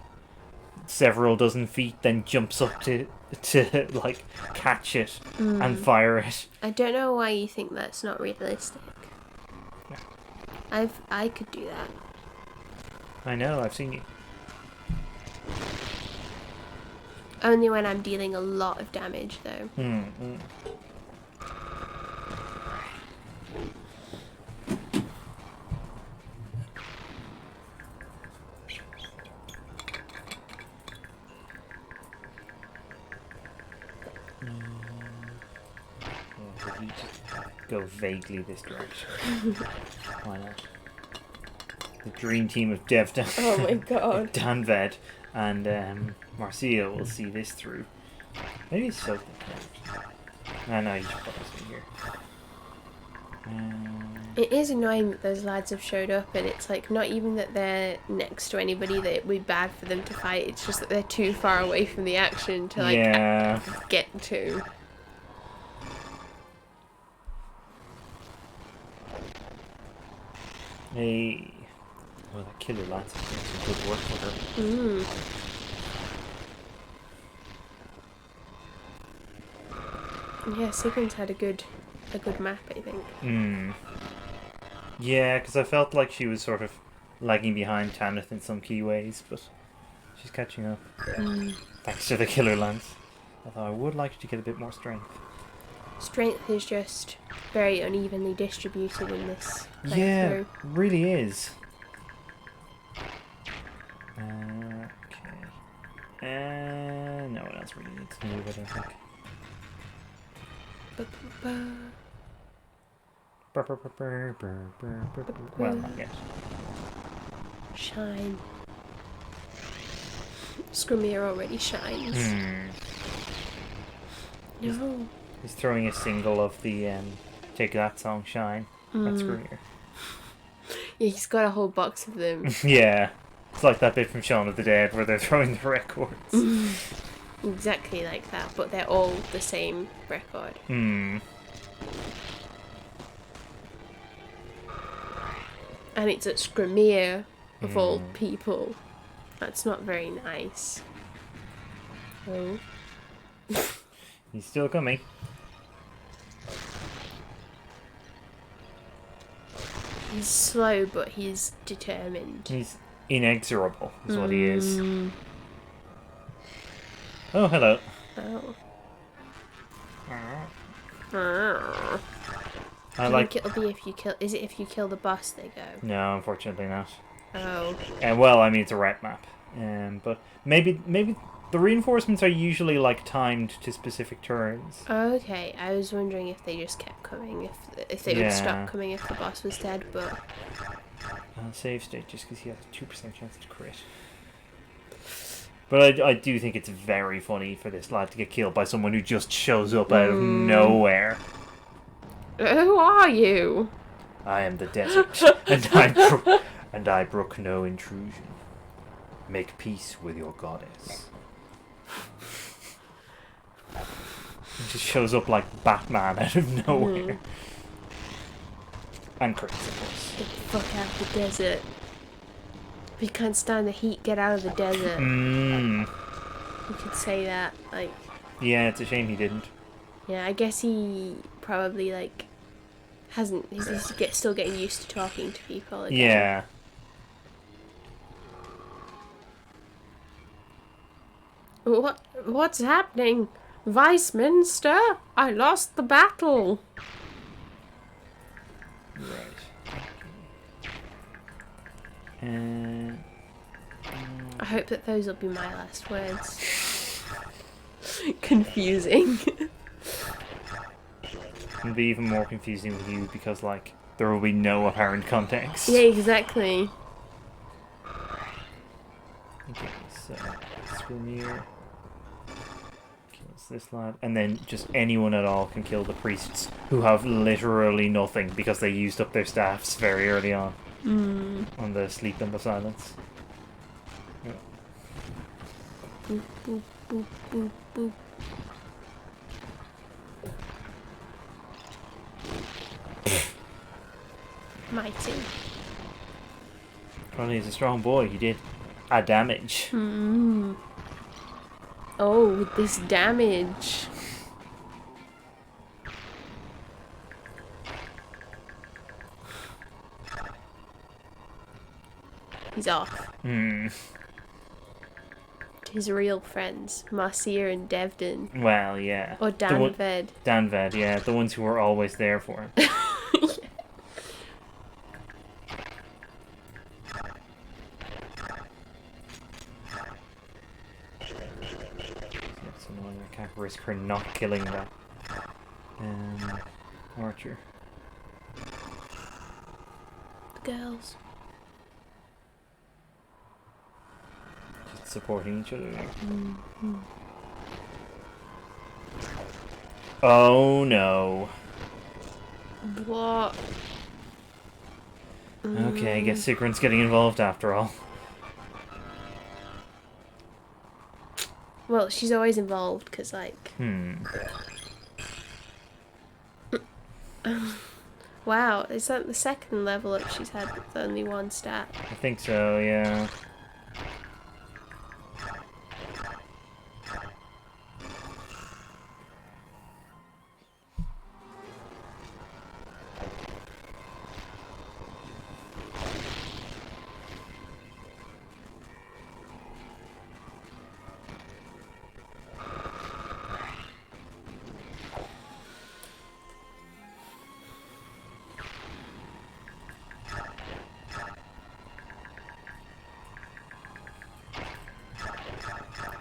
several dozen feet, then jumps up to like catch it and fire it. I don't know why you think that's not realistic. Yeah. I could do that. I know, I've seen you. Only when I'm dealing a lot of damage, though. Go vaguely this direction. Why not? The dream team of Dev Dan, Oh my god. Danved and Marcia will see this through. Maybe it's so. I know you should probably stay here. It is annoying that those lads have showed up, and it's like not even that they're next to anybody that it would be bad for them to fight. It's just that they're too far away from the action to like get to. Hey. Oh, that killer lance is doing some good work for her. Yeah, Sigrun's had a good map, I think. Yeah, because I felt like she was sort of lagging behind Tanith in some key ways, but she's catching up. Thanks to the killer lance. Although I would like to get a bit more strength. Strength is just very unevenly distributed in this playthrough. Yeah, really is. Okay. No one else really needs to move it, I think. Well, not yet. Shine. Skrymir already shines. No. He's throwing a single of the Take That song, Shine. That's Skrymir. Yeah, he's got a whole box of them. Yeah. It's like that bit from Shaun of the Dead where they're throwing the records. Exactly like that, but they're all the same record. And it's at Skrymir, of all people. That's not very nice. Oh. He's still coming. He's slow, but he's determined. He's inexorable, is what he is. Oh, hello. Oh. I like. It'll be if you kill. Is it if you kill the boss they go? No, unfortunately not. Oh. Well, I mean it's a rat map. But maybe the reinforcements are usually like timed to specific turns. Okay, I was wondering if they just kept coming, if they would stop coming if the boss was dead, but... Save state just because he has a 2% chance to crit. But I do think it's very funny for this lad to get killed by someone who just shows up out of nowhere. Who are you? I am the desert, and I brook no intrusion. Make peace with your goddess. He just shows up like Batman out of nowhere. And crits, of course. Get the fuck out of the desert. If you can't stand the heat, get out of the desert. You could say that, like... Yeah, it's a shame he didn't. Yeah, I guess he probably, like, hasn't... He's still getting used to talking to people again. Yeah. What's happening? Weissminster? I lost the battle. Right. I hope that those will be my last words. Confusing. It'll be even more confusing with you because, like, there will be no apparent context. Yeah, exactly. Okay, so Skrymir kills this lad, and then just anyone at all can kill the priests who have literally nothing because they used up their staffs very early on. On the Sleep and the Silence. Yeah. Boop, boop, boop, boop, boop. Mighty. Well, he's a strong boy. He did a damage. Oh, this damage. He's off. His real friends, Marcia and Devdin. Well, yeah. Or Danved. Danved, yeah. The ones who were always there for him. That's annoying. I can't risk her not killing that archer. The girls. Just supporting each other. Oh no. What? Okay, I guess Sigrun's getting involved after all. Well, she's always involved, because, like... Wow, is that the second level up she's had with only one stat? I think so, yeah.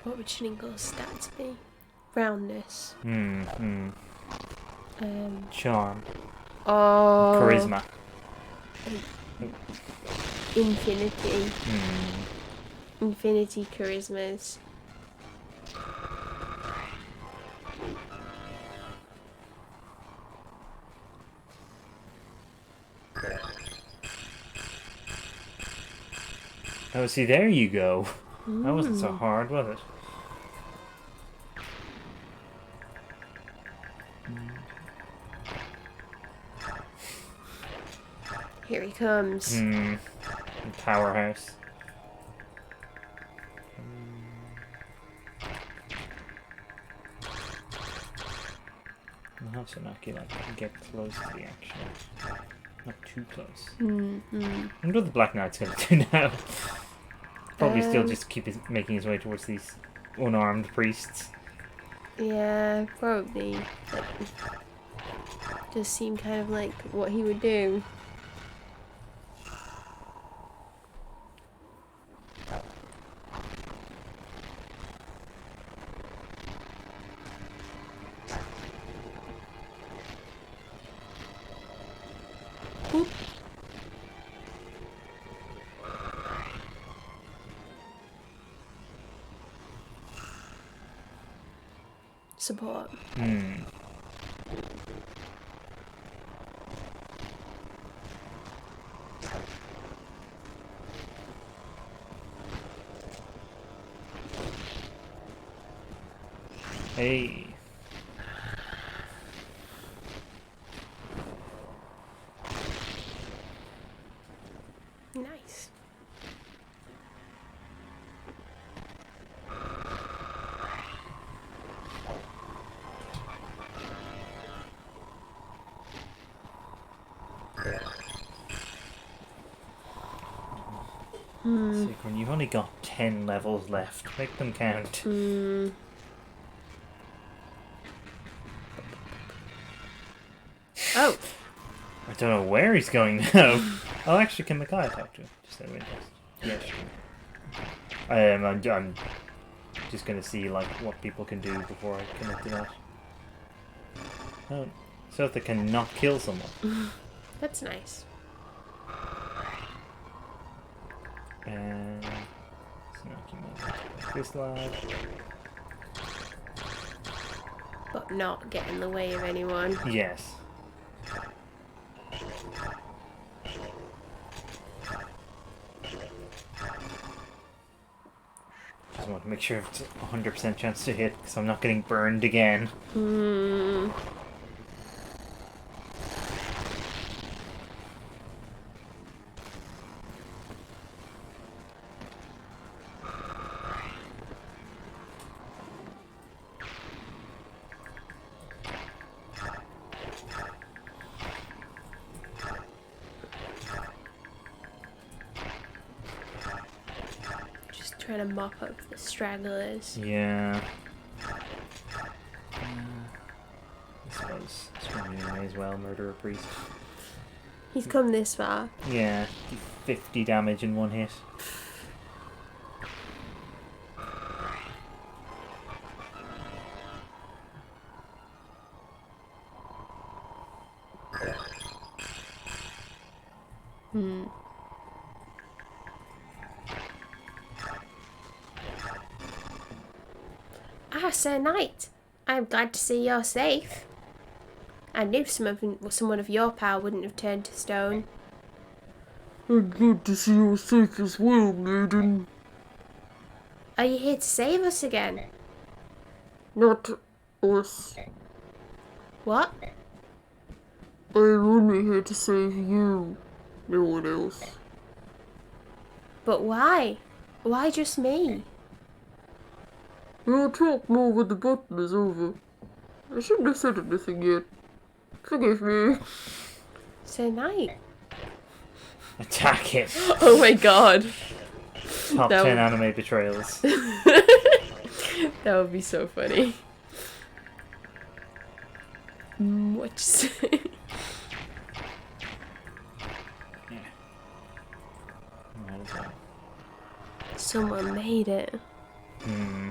What would Schninkle's stats be? Roundness. Charm. Oh. Charisma. Infinity. Infinity charismas. Oh, see, there you go. That wasn't so hard, was it? Here he comes. Powerhouse. I'll also knock you like get close to the action. Not too close. I wonder what the Black Knight's gonna do now. Probably still just keep making his way towards these unarmed priests. Yeah, probably. That does seem kind of like what he would do. Oop. Support. Hey. Nice. Sigrun, you've only got 10 levels left. Make them count. Oh. I don't know where he's going now. Oh, actually, can Micaiah talk to him? Just out of interest. Yeah, sure. I'm just gonna see like what people can do before I commit to that. Oh, so they can not kill someone. That's nice. And knock him out like this lad. But not get in the way of anyone. Yes. Just want to make sure it's 100% chance to hit, because I'm not getting burned again. Trying to mop up the stragglers. Yeah. I suppose you may as well murder a priest. He's come this far. Yeah, 50 damage in one hit. Ah, Sir Knight, I am glad to see you're safe. I knew someone of your power wouldn't have turned to stone. I'm glad to see you're safe as well, maiden. Are you here to save us again? Not us. What? I'm only here to save you. No one else. But why? Why just me? We'll talk more when the button is over. I shouldn't have said anything yet. Forgive me. Sir Knight. Attack it. Oh my god. Top That 10 would- anime betrayals. That would be so funny. What you say? Someone made it. Hmm.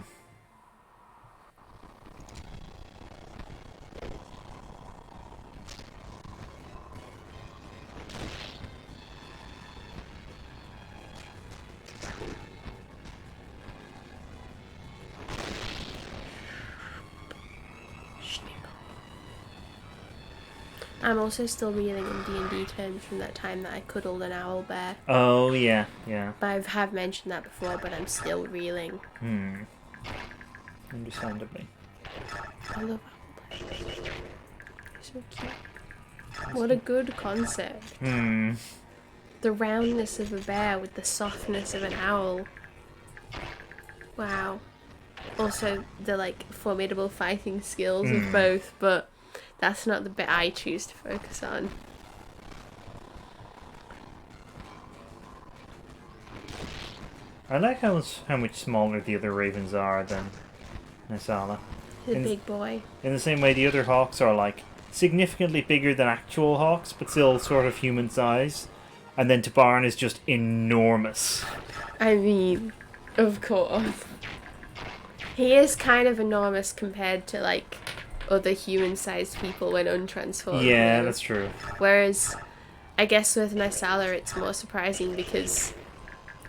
I'm also still reeling in D&D terms from that time that I cuddled an owl bear. Oh, yeah, yeah. But I have mentioned that before, but I'm still reeling. Understandably. I love owl bears. They're so cute. What a good concept. The roundness of a bear with the softness of an owl. Wow. Also, the formidable fighting skills of both, but that's not the bit I choose to focus on. I like how much smaller the other ravens are than Nisala. The big boy. In the same way, the other hawks are significantly bigger than actual hawks, but still sort of human size. And then Tabaran is just enormous. I mean, of course. He is kind of enormous compared to other human-sized people when untransformed. Yeah, though. that's true. Whereas, I guess with Nysala it's more surprising because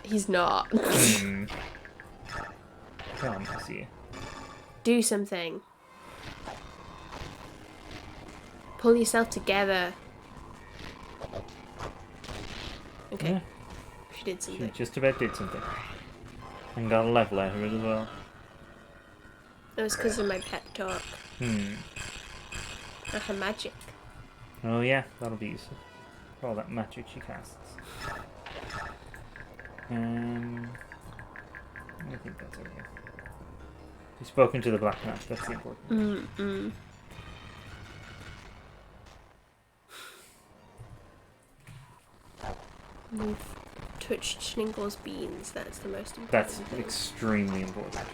he's not. Come on, I see you. Do something. Pull yourself together. Okay. Yeah, She did she something. just about did something. And got a level out of it as well. It was because of my pep talk. Not her magic. Oh yeah, that'll be useful. For all that magic she casts. I think that's okay. You've spoken to the Black Knight, that's the important. We've touched Schninkle's beans, that's the most important That's thing. extremely important.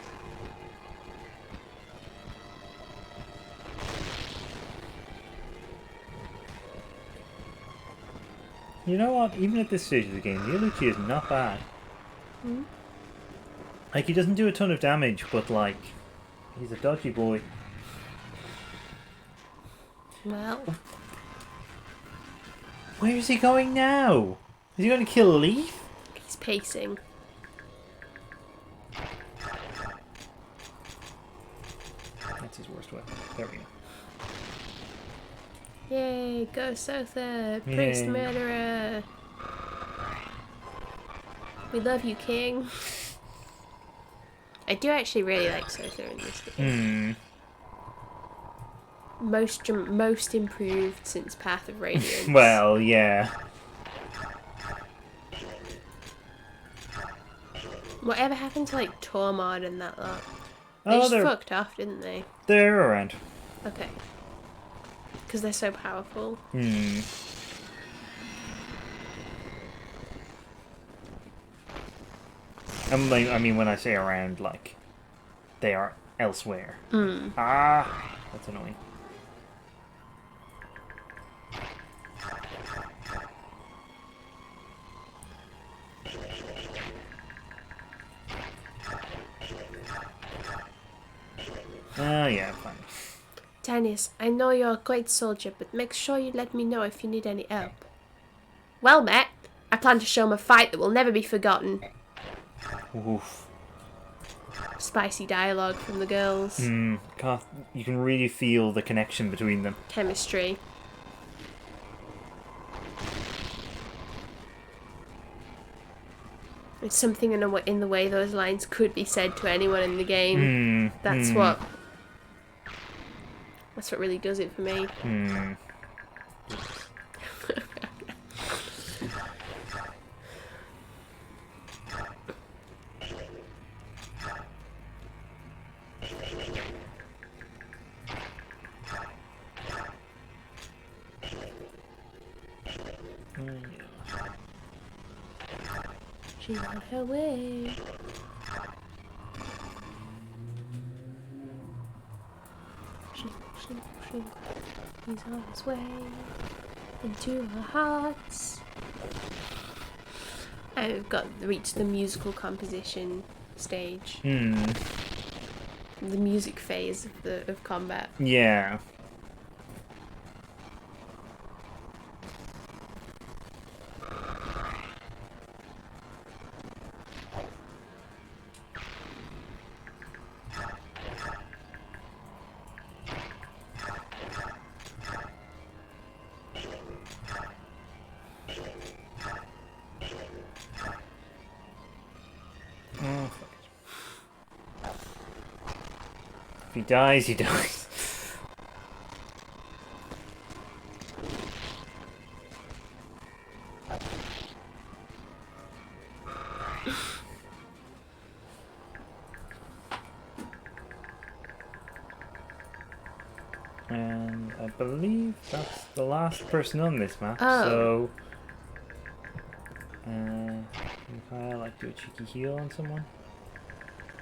You know what? Even at this stage of the game, the Iluchi is not bad. He doesn't do a ton of damage, but he's a dodgy boy. Well, Where's he going now? Is he going to kill Leaf? he's pacing. That's his worst weapon. There we go. Yay, go Sotha, priest Yay. murderer. We love you, King. I do actually really like Sotha in this game. Most improved since Path of Radiance. Well, yeah. Whatever happened to Tormod and that lot? They Oh, just they're fucked off, didn't they? they're around. Okay. Because they're so powerful. I mean, when I say around, they are elsewhere. Ah, that's annoying. Oh, yeah, fine. Tannis, I know you're a great soldier, but make sure you let me know if you need any help. Well met. I plan to show him a fight that will never be forgotten. Oof. Spicy dialogue from the girls. God, you can really feel the connection between them. Chemistry. It's something in the way those lines could be said to anyone in the game. That's what really does it for me. She's on her way. Shing. He's on his way into our hearts. And we've reached the musical composition stage. The music phase of combat. Yeah. If he dies, he dies. And I believe that's the last person on this map, so... I like do a cheeky heal on someone.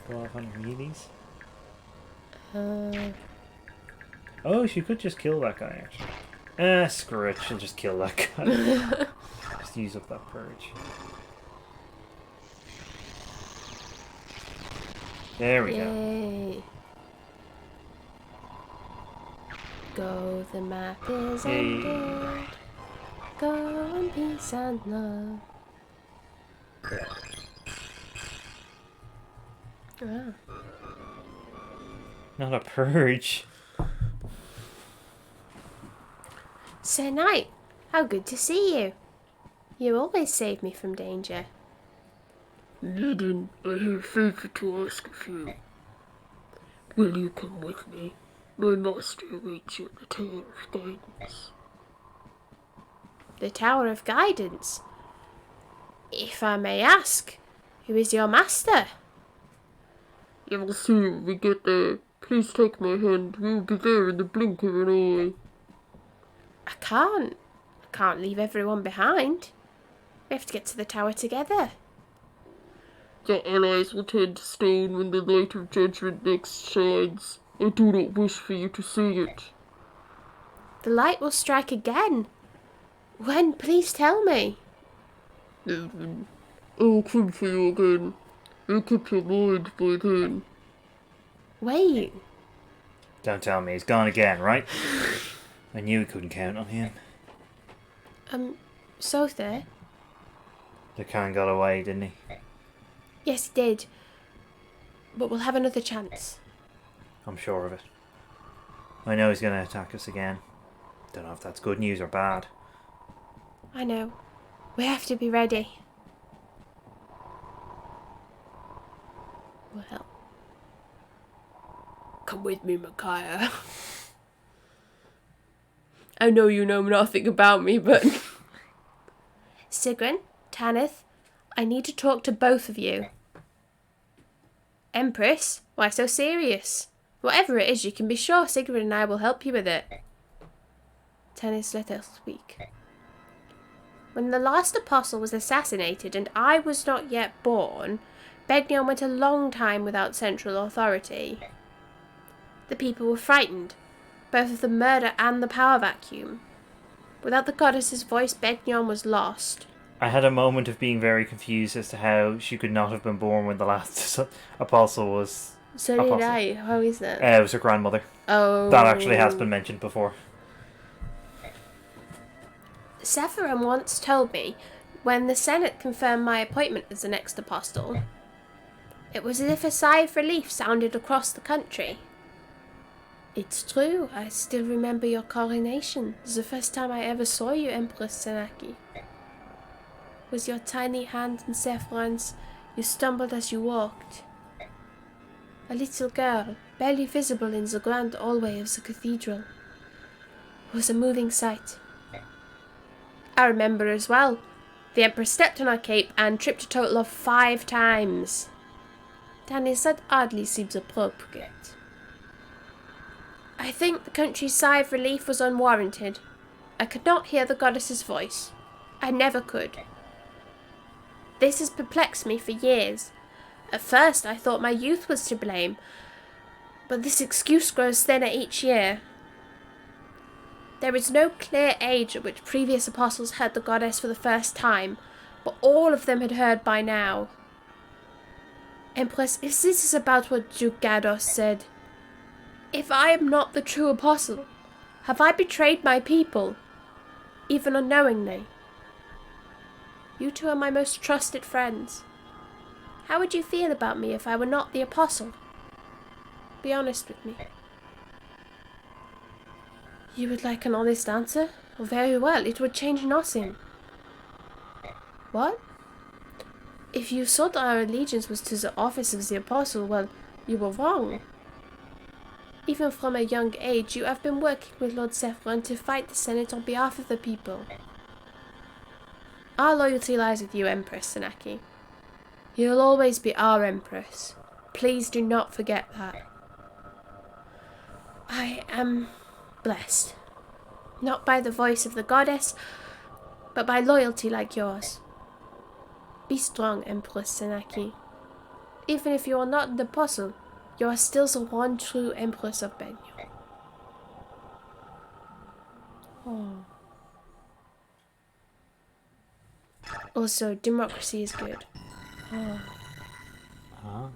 Go off on healies. Oh, she could just kill that guy, actually. Screw it, she'll just kill that guy. Just use up that purge. There we go. Go, the map is ended. Go in peace and love. Ah. Not a purge. Sir Knight, how good to see you. You always save me from danger. Maiden, I have a favour to ask of you. Will you come with me? My master awaits you at the Tower of Guidance. The Tower of Guidance? If I may ask, who is your master? You will see when we get there. Please take my hand. We will be there in the blink of an eye. I can't leave everyone behind. We have to get to the tower together. Your allies will turn to stone when the light of judgment next shines. I do not wish for you to see it. The light will strike again. When? Please tell me. Evan, I will come for you again. Make up your mind by then. Wait. Don't tell me he's gone again, right? I knew we couldn't count on him. Sotha? The Khan got away, didn't he? Yes, he did. But we'll have another chance. I'm sure of it. I know he's going to attack us again. Don't know if that's good news or bad. I know. We have to be ready. Well. Come with me, Micaiah. I know you know nothing about me, but... Sigrun, Tanith, I need to talk to both of you. Empress, why so serious? Whatever it is, you can be sure Sigrun and I will help you with it. Tanith, let us speak. When the last apostle was assassinated and I was not yet born, Begnion went a long time without central authority. The people were frightened, both of the murder and the power vacuum. Without the goddess's voice, Begnion was lost. I had a moment of being very confused as to how she could not have been born when the last apostle was... So did I. How is that? It was her grandmother. Oh. That actually has been mentioned before. Sephiroth once told me, when the Senate confirmed my appointment as the next apostle, it was as if a sigh of relief sounded across the country. It's true, I still remember your coronation. It was the first time I ever saw you, Empress Senaki. Was your tiny hand in Sephiroth's, you stumbled as you walked. A little girl, barely visible in the grand hallway of the cathedral. It was a moving sight. I remember as well. The Empress stepped on our cape and tripped a total of 5 times. Dennis, that oddly seems appropriate. I think the country's sigh of relief was unwarranted. I could not hear the goddess's voice. I never could. This has perplexed me for years. At first I thought my youth was to blame, but this excuse grows thinner each year. There is no clear age at which previous apostles heard the goddess for the first time, but all of them had heard by now. Empress, if this is about what Duke Gados said, if I am not the true apostle, have I betrayed my people, even unknowingly? You two are my most trusted friends. How would you feel about me if I were not the apostle? Be honest with me. You would like an honest answer? Well, very well, it would change nothing. What? If you thought our allegiance was to the office of the apostle, well, you were wrong. Even from a young age, you have been working with Lord Saffron to fight the Senate on behalf of the people. Our loyalty lies with you, Empress Sanaki. You'll always be our Empress. Please do not forget that. I am blessed. Not by the voice of the goddess, but by loyalty like yours. Be strong, Empress Sanaki. Even if you are not an apostle, you are still the one true Empress of Bennu. Oh. Also, democracy is good. Oh. Huh?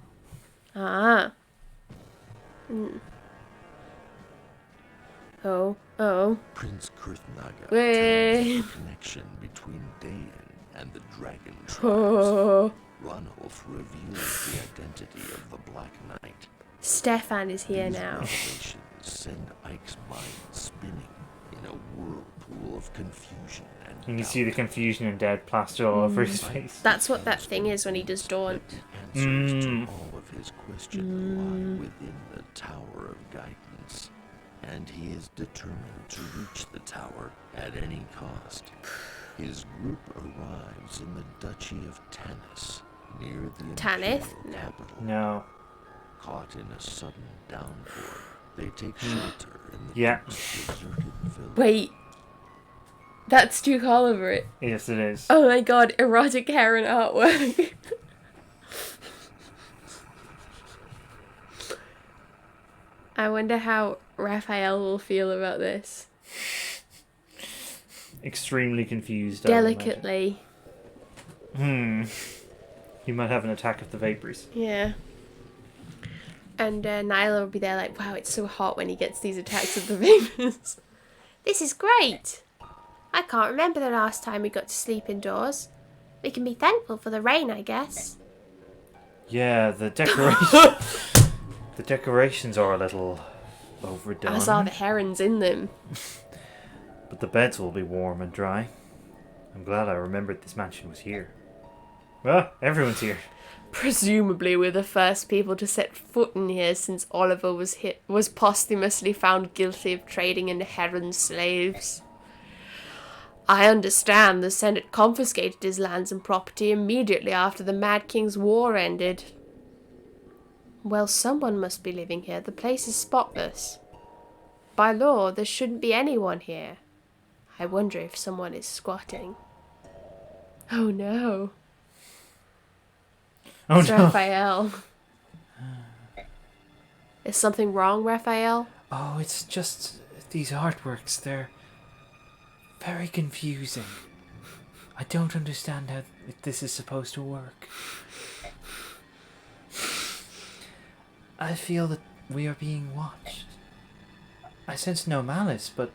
Ah. Oh. Prince Kurthnaga Wait. tells the connection between Dayan and the dragon tribes. Oh. Ranulf reveals the identity of the Black Knight. Stefan is here These now. revelations send Ike's mind spinning in a whirlpool of confusion and You can see the confusion and dead plaster all over his face. That's what that thing is when he does Dawn. The answers to all of his questions lie within the Tower of Guidance, and he is determined to reach the tower at any cost. His group arrives in the Duchy of Tanis, near the Tanith? imperial No. capital. No. Caught in a sudden downpour, they take shelter in the Yeah. deserted village. Wait. That's too all over it. Yes, it is. Oh my god, erotic hair and artwork. I wonder how Raphael will feel about this. Extremely confused. I would imagine. Delicately. He might have an attack of the vapors. Yeah. And Nyla will be there like, wow, it's so hot when he gets these attacks of the vapors. This is great. I can't remember the last time we got to sleep indoors. We can be thankful for the rain, I guess. Yeah, the decoration. The decorations are a little overdone. As are the herons in them. But the beds will be warm and dry. I'm glad I remembered this mansion was here. Well, everyone's here. Presumably we're the first people to set foot in here since Oliver was posthumously found guilty of trading in heron slaves. I understand the Senate confiscated his lands and property immediately after the Mad King's war ended. Well, someone must be living here. The place is spotless. By law, there shouldn't be anyone here. I wonder if someone is squatting. Oh no. Oh It's no. Raphael. Is something wrong, Raphael? Oh, it's just these artworks. They're very confusing. I don't understand how this is supposed to work. I feel that we are being watched. I sense no malice, but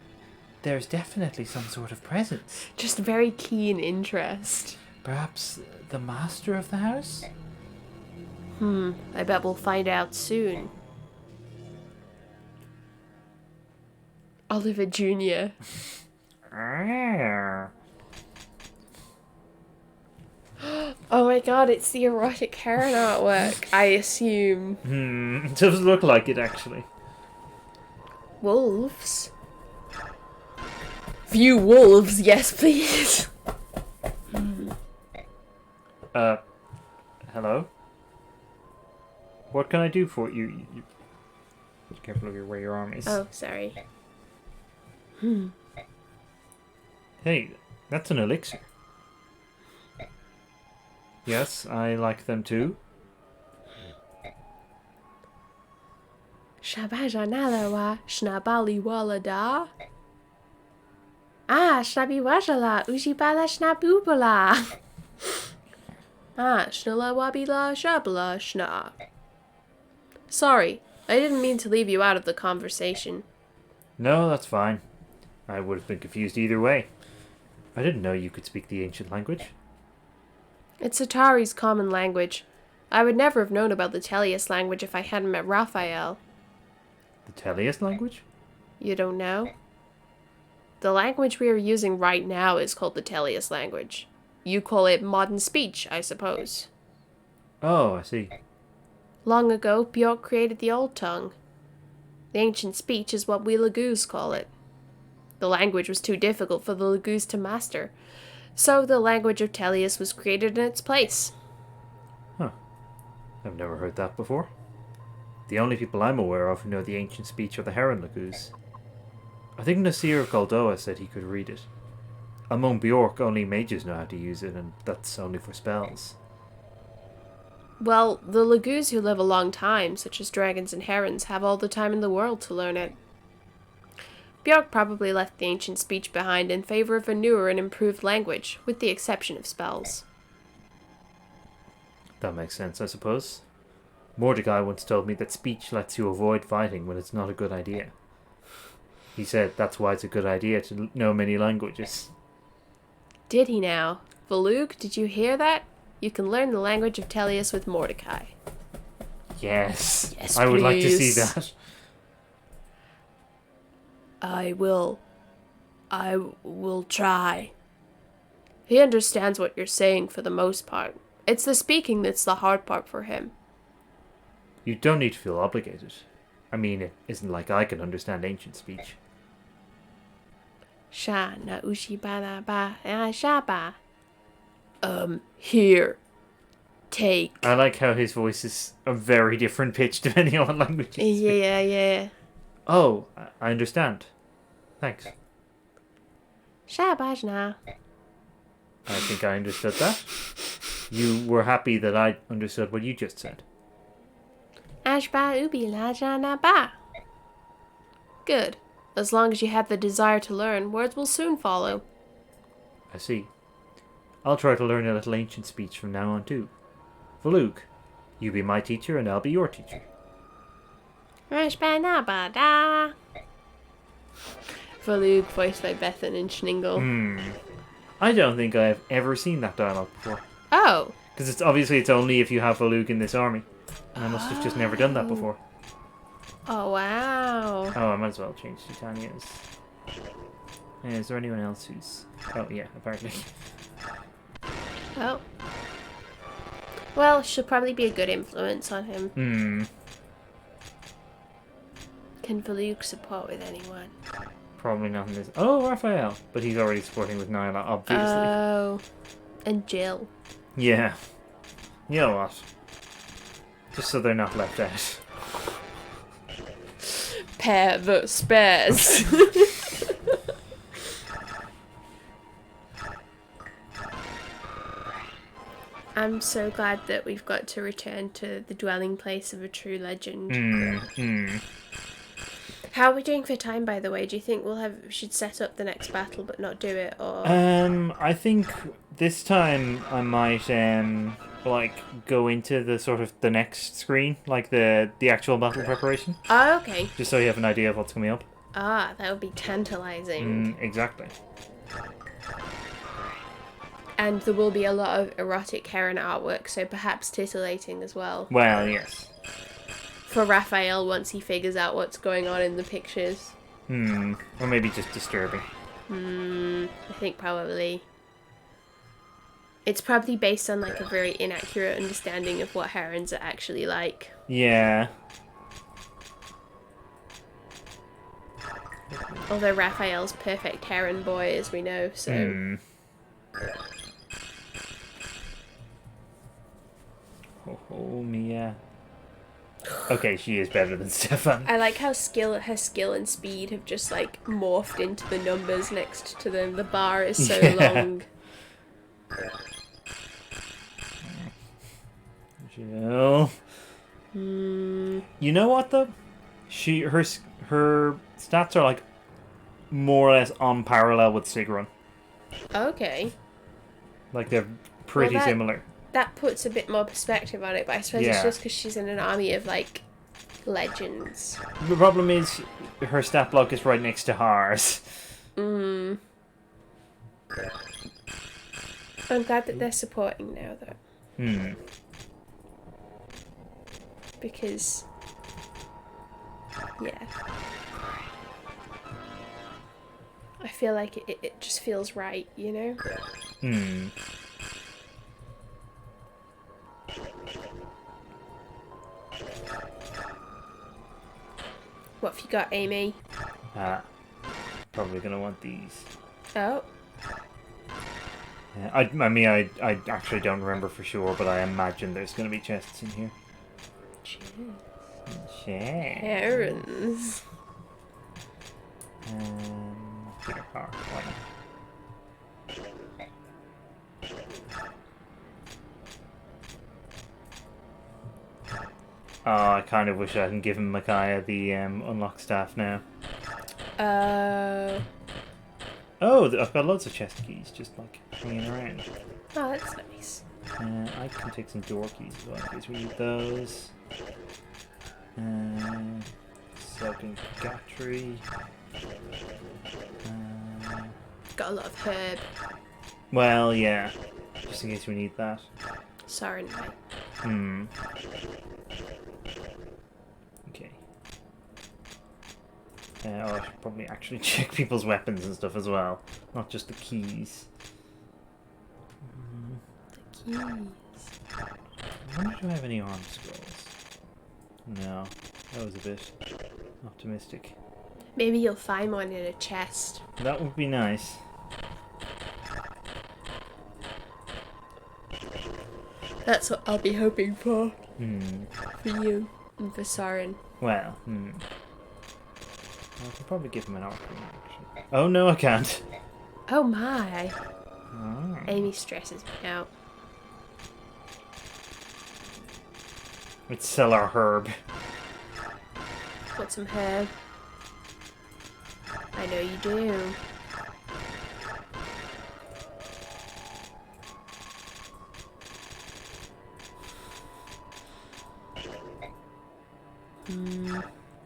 there's definitely some sort of presence. Just very keen interest. Perhaps the master of the house? I bet we'll find out soon. Oliver Jr. Oh my god, it's the erotic heron artwork, I assume. It does look like it, actually. Wolves? Few wolves, yes please. Hello? What can I do for you? Be careful of where your arm is. Oh, sorry. Hey, that's an elixir. Yes, I like them too. Shabajanalawa shnabali walada. Ah, shnabi wajala ujibala shnabubala. Ah, shnala wabila shabla shna. Sorry, I didn't mean to leave you out of the conversation. No, that's fine. I would have been confused either way. I didn't know you could speak the ancient language. It's Atari's common language. I would never have known about the Tellius language if I hadn't met Raphael. The Tellius language? You don't know? The language we are using right now is called the Tellius language. You call it modern speech, I suppose. Oh, I see. Long ago, Bjork created the Old Tongue. The ancient speech is what we Laguz call it. The language was too difficult for the Laguz to master, so the language of Tellius was created in its place. Huh. I've never heard that before. The only people I'm aware of who know the ancient speech are the Heron Laguz. I think Nasir of Goldoa said he could read it. Among Bjork, only mages know how to use it, and that's only for spells. Well, the Laguz who live a long time, such as dragons and herons, have all the time in the world to learn it. Bjork probably left the ancient speech behind in favor of a newer and improved language, with the exception of spells. That makes sense, I suppose. Mordecai once told me that speech lets you avoid fighting when it's not a good idea. He said that's why it's a good idea to know many languages. Did he now? Valug, did you hear that? You can learn the language of Tellius with Mordecai. Yes. Yes, I would like to see please. that. I will try. He understands what you're saying for the most part. It's the speaking that's the hard part for him. You don't need to feel obligated. I mean, it isn't like I can understand ancient speech. Sha na ushi ba na ba sha ba. Here. Take. I like how his voice is a very different pitch depending on what language he's speaking. Yeah. Oh, I understand. Thanks. Sha ba na. I think I understood that. You were happy that I understood what you just said. Ash ba ubi la ja na ba. Good. As long as you have the desire to learn, words will soon follow. I see. I'll try to learn a little ancient speech from now on too. Valuk, you be my teacher and I'll be your teacher. Ash ba na ba da. Valug, voiced by Bethan and Schningel. I don't think I've ever seen that dialogue before. Oh. Because it's only if you have Valuk in this army. And I must have just never done that before. Oh, wow. Oh, I might as well change to Tanya's. Is there anyone else who's... Oh, yeah, apparently. Oh. Well, she'll probably be a good influence on him. Can Valuk support with anyone? Probably not in this... Oh, Raphael! But he's already supporting with Nyla, obviously. Oh. And Jill. Yeah. You know what? Just so they're not left out. Pair the spares. I'm so glad that we've got to return to the dwelling place of a true legend. How are we doing for time, by the way? Do you think we should set up the next battle but not do it, or? I think this time I might go into the sort of the next screen, like the actual battle preparation, Oh, okay. just so you have an idea of what's coming up. Ah, that would be tantalizing. Exactly. And there will be a lot of erotic Kieran artwork, so perhaps titillating as well. Well, yes. For Raphael, once he figures out what's going on in the pictures. Or maybe just disturbing. I think probably. It's probably based on like a very inaccurate understanding of what herons are actually like. Yeah. Although Raphael's perfect errand boy, as we know, so... Oh, Mia. Okay, she is better than Stefan. I like how her skill and speed have just, like, morphed into the numbers next to them. The bar is so long. Jill. You know what, though? Her stats are, like, more or less on parallel with Sigrun. Okay. Like, they're pretty similar. That puts a bit more perspective on it, but I suppose it's just because she's in an army of, like, legends. The problem is, her stat block is right next to ours. I'm glad that they're supporting now, though. Because, yeah. I feel like it just feels right, you know? What have you got, Amy? Probably gonna want these. Oh. Yeah, I actually don't remember for sure, but I imagine there's gonna be chests in here. Herons. Get a car. Why not? Oh, I kind of wish I hadn't given Micaiah the unlock staff now. Oh, I've got loads of chest keys just like hanging around. Oh, that's nice. I can take some door keys as well, because we need those. Soaking Gatry. Got a lot of herb. Well, yeah. Just in case we need that. Sorry, no. Okay. I should probably actually check people's weapons and stuff as well. Not just the keys. The keys. I wonder if I have any arm scrolls. No. That was a bit optimistic. Maybe you'll find one in a chest. That would be nice. That's what I'll be hoping for. For you and for Soren. Well, I could probably give him an arc actually. Oh no, I can't. Oh my. Oh. Amy stresses me out. Let's sell our herb. Want some herb? I know you do.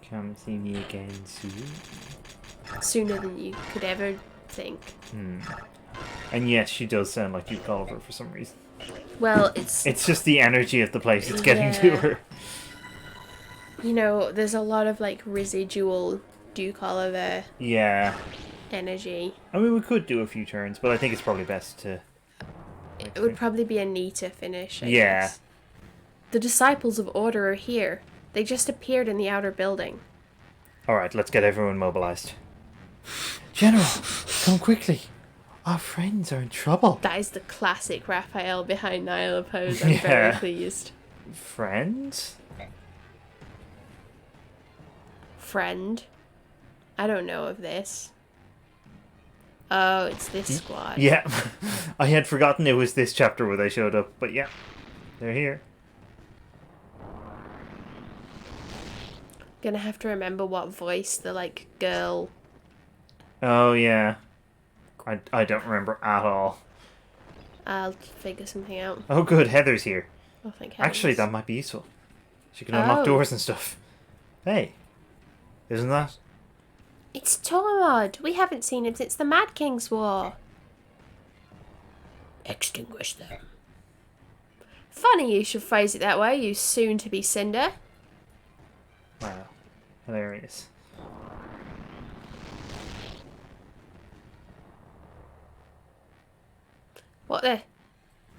Come see me again soon. Sooner than you could ever think. And yes, she does sound like you call her for some reason. Well, it's just the energy of the place it's getting to her. You know, there's a lot of like residual Duke Oliver energy. I mean, we could do a few turns, but I think it's probably best to... It would probably be a neater finish, I guess. The Disciples of Order are here. They just appeared in the outer building. Alright, let's get everyone mobilized. General, come quickly. Our friends are in trouble. That is the classic Raphael behind Nyla pose. I'm very pleased. Friends? Friend? I don't know of this. Oh, it's this squad. Yeah. I had forgotten it was this chapter where they showed up, but yeah. They're here. Gonna have to remember what voice the, like, girl... Oh, yeah. I don't remember at all. I'll figure something out. Oh, good. Heather's here. Oh, thank heavens. Actually, that might be useful. She can unlock doors and stuff. Hey. Isn't that? It's Tormod. We haven't seen him since the Mad King's War. Extinguish them. Funny you should phrase it that way, you soon-to-be Cinder. Wow. Hilarious. What the?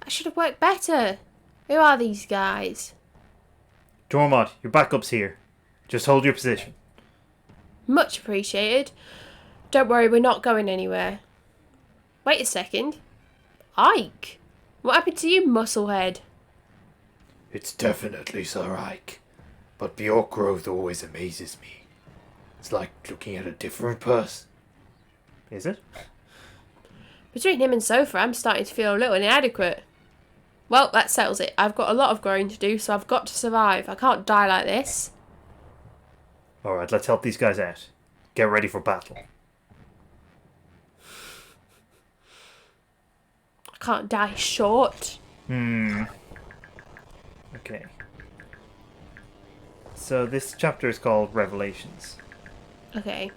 I should have worked better. Who are these guys? Tormod, your backup's here. Just hold your position. Much appreciated. Don't worry, we're not going anywhere. Wait a second. Ike? What happened to you, musclehead? It's definitely Sir Ike, but Bjork growth always amazes me. It's like looking at a different person. Is it? Between him and Sofa, I'm starting to feel a little inadequate. Well, that settles it. I've got a lot of growing to do, so I've got to survive. I can't die like this. Alright, let's help these guys out. Get ready for battle. I can't die short. Okay. So this chapter is called Revelations. Okay.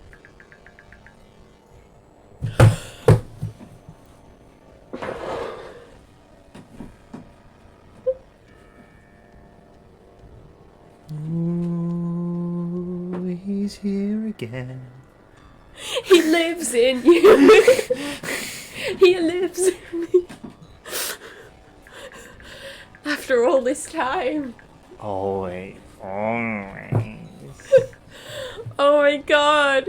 Ooh, he's here again. He lives in you. He lives in me. After all this time. Always. Always. Oh my god.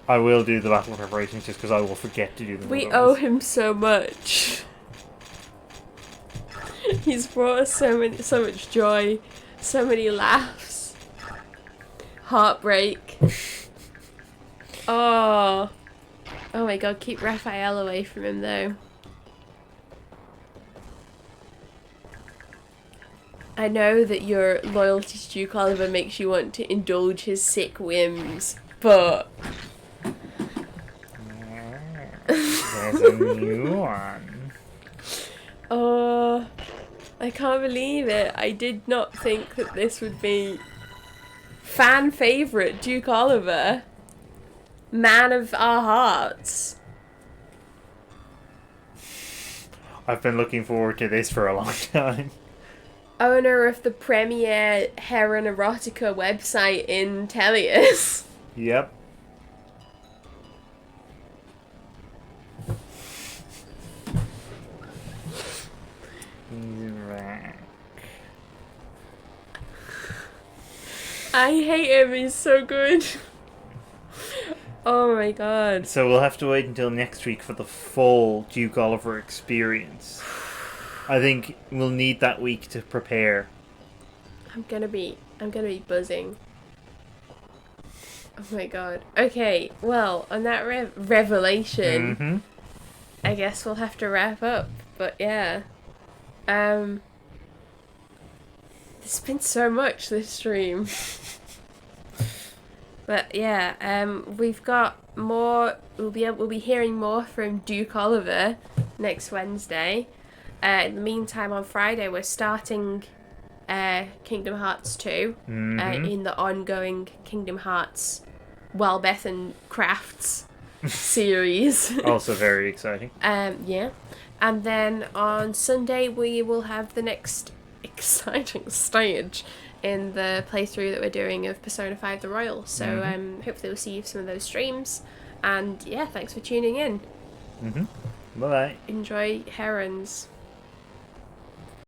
I will do the battle preparations just because I will forget to do them. We owe him so much. He's brought us so much joy, so many laughs, heartbreak. Oh my god! Keep Raphael away from him, though. I know that your loyalty to Duke Oliver makes you want to indulge his sick whims, but There's a new one. oh, I can't believe it. I did not think that this would be fan favourite Duke Oliver. Man of our hearts. I've been looking forward to this for a long time. Owner of the premier Heron Erotica website in Tellius. Yep. He's back. I hate him, he's so good. Oh my god. So we'll have to wait until next week for the full Duke Oliver experience. I think we'll need that week to prepare. I'm gonna be buzzing. Oh my god. Okay, well, on that revelation, I guess we'll have to wrap up. But yeah. There's been so much this stream. But yeah, we've got more. We'll be hearing more from Duke Oliver next Wednesday. In the meantime, on Friday we're starting Kingdom Hearts 2 in the ongoing Kingdom Hearts Welbeth and Crafts series. Also very exciting. Yeah, and then on Sunday we will have the next exciting stage in the playthrough that we're doing of Persona 5 The Royal. So hopefully we'll see you for some of those streams. And yeah, thanks for tuning in. Bye-bye. Enjoy Herons.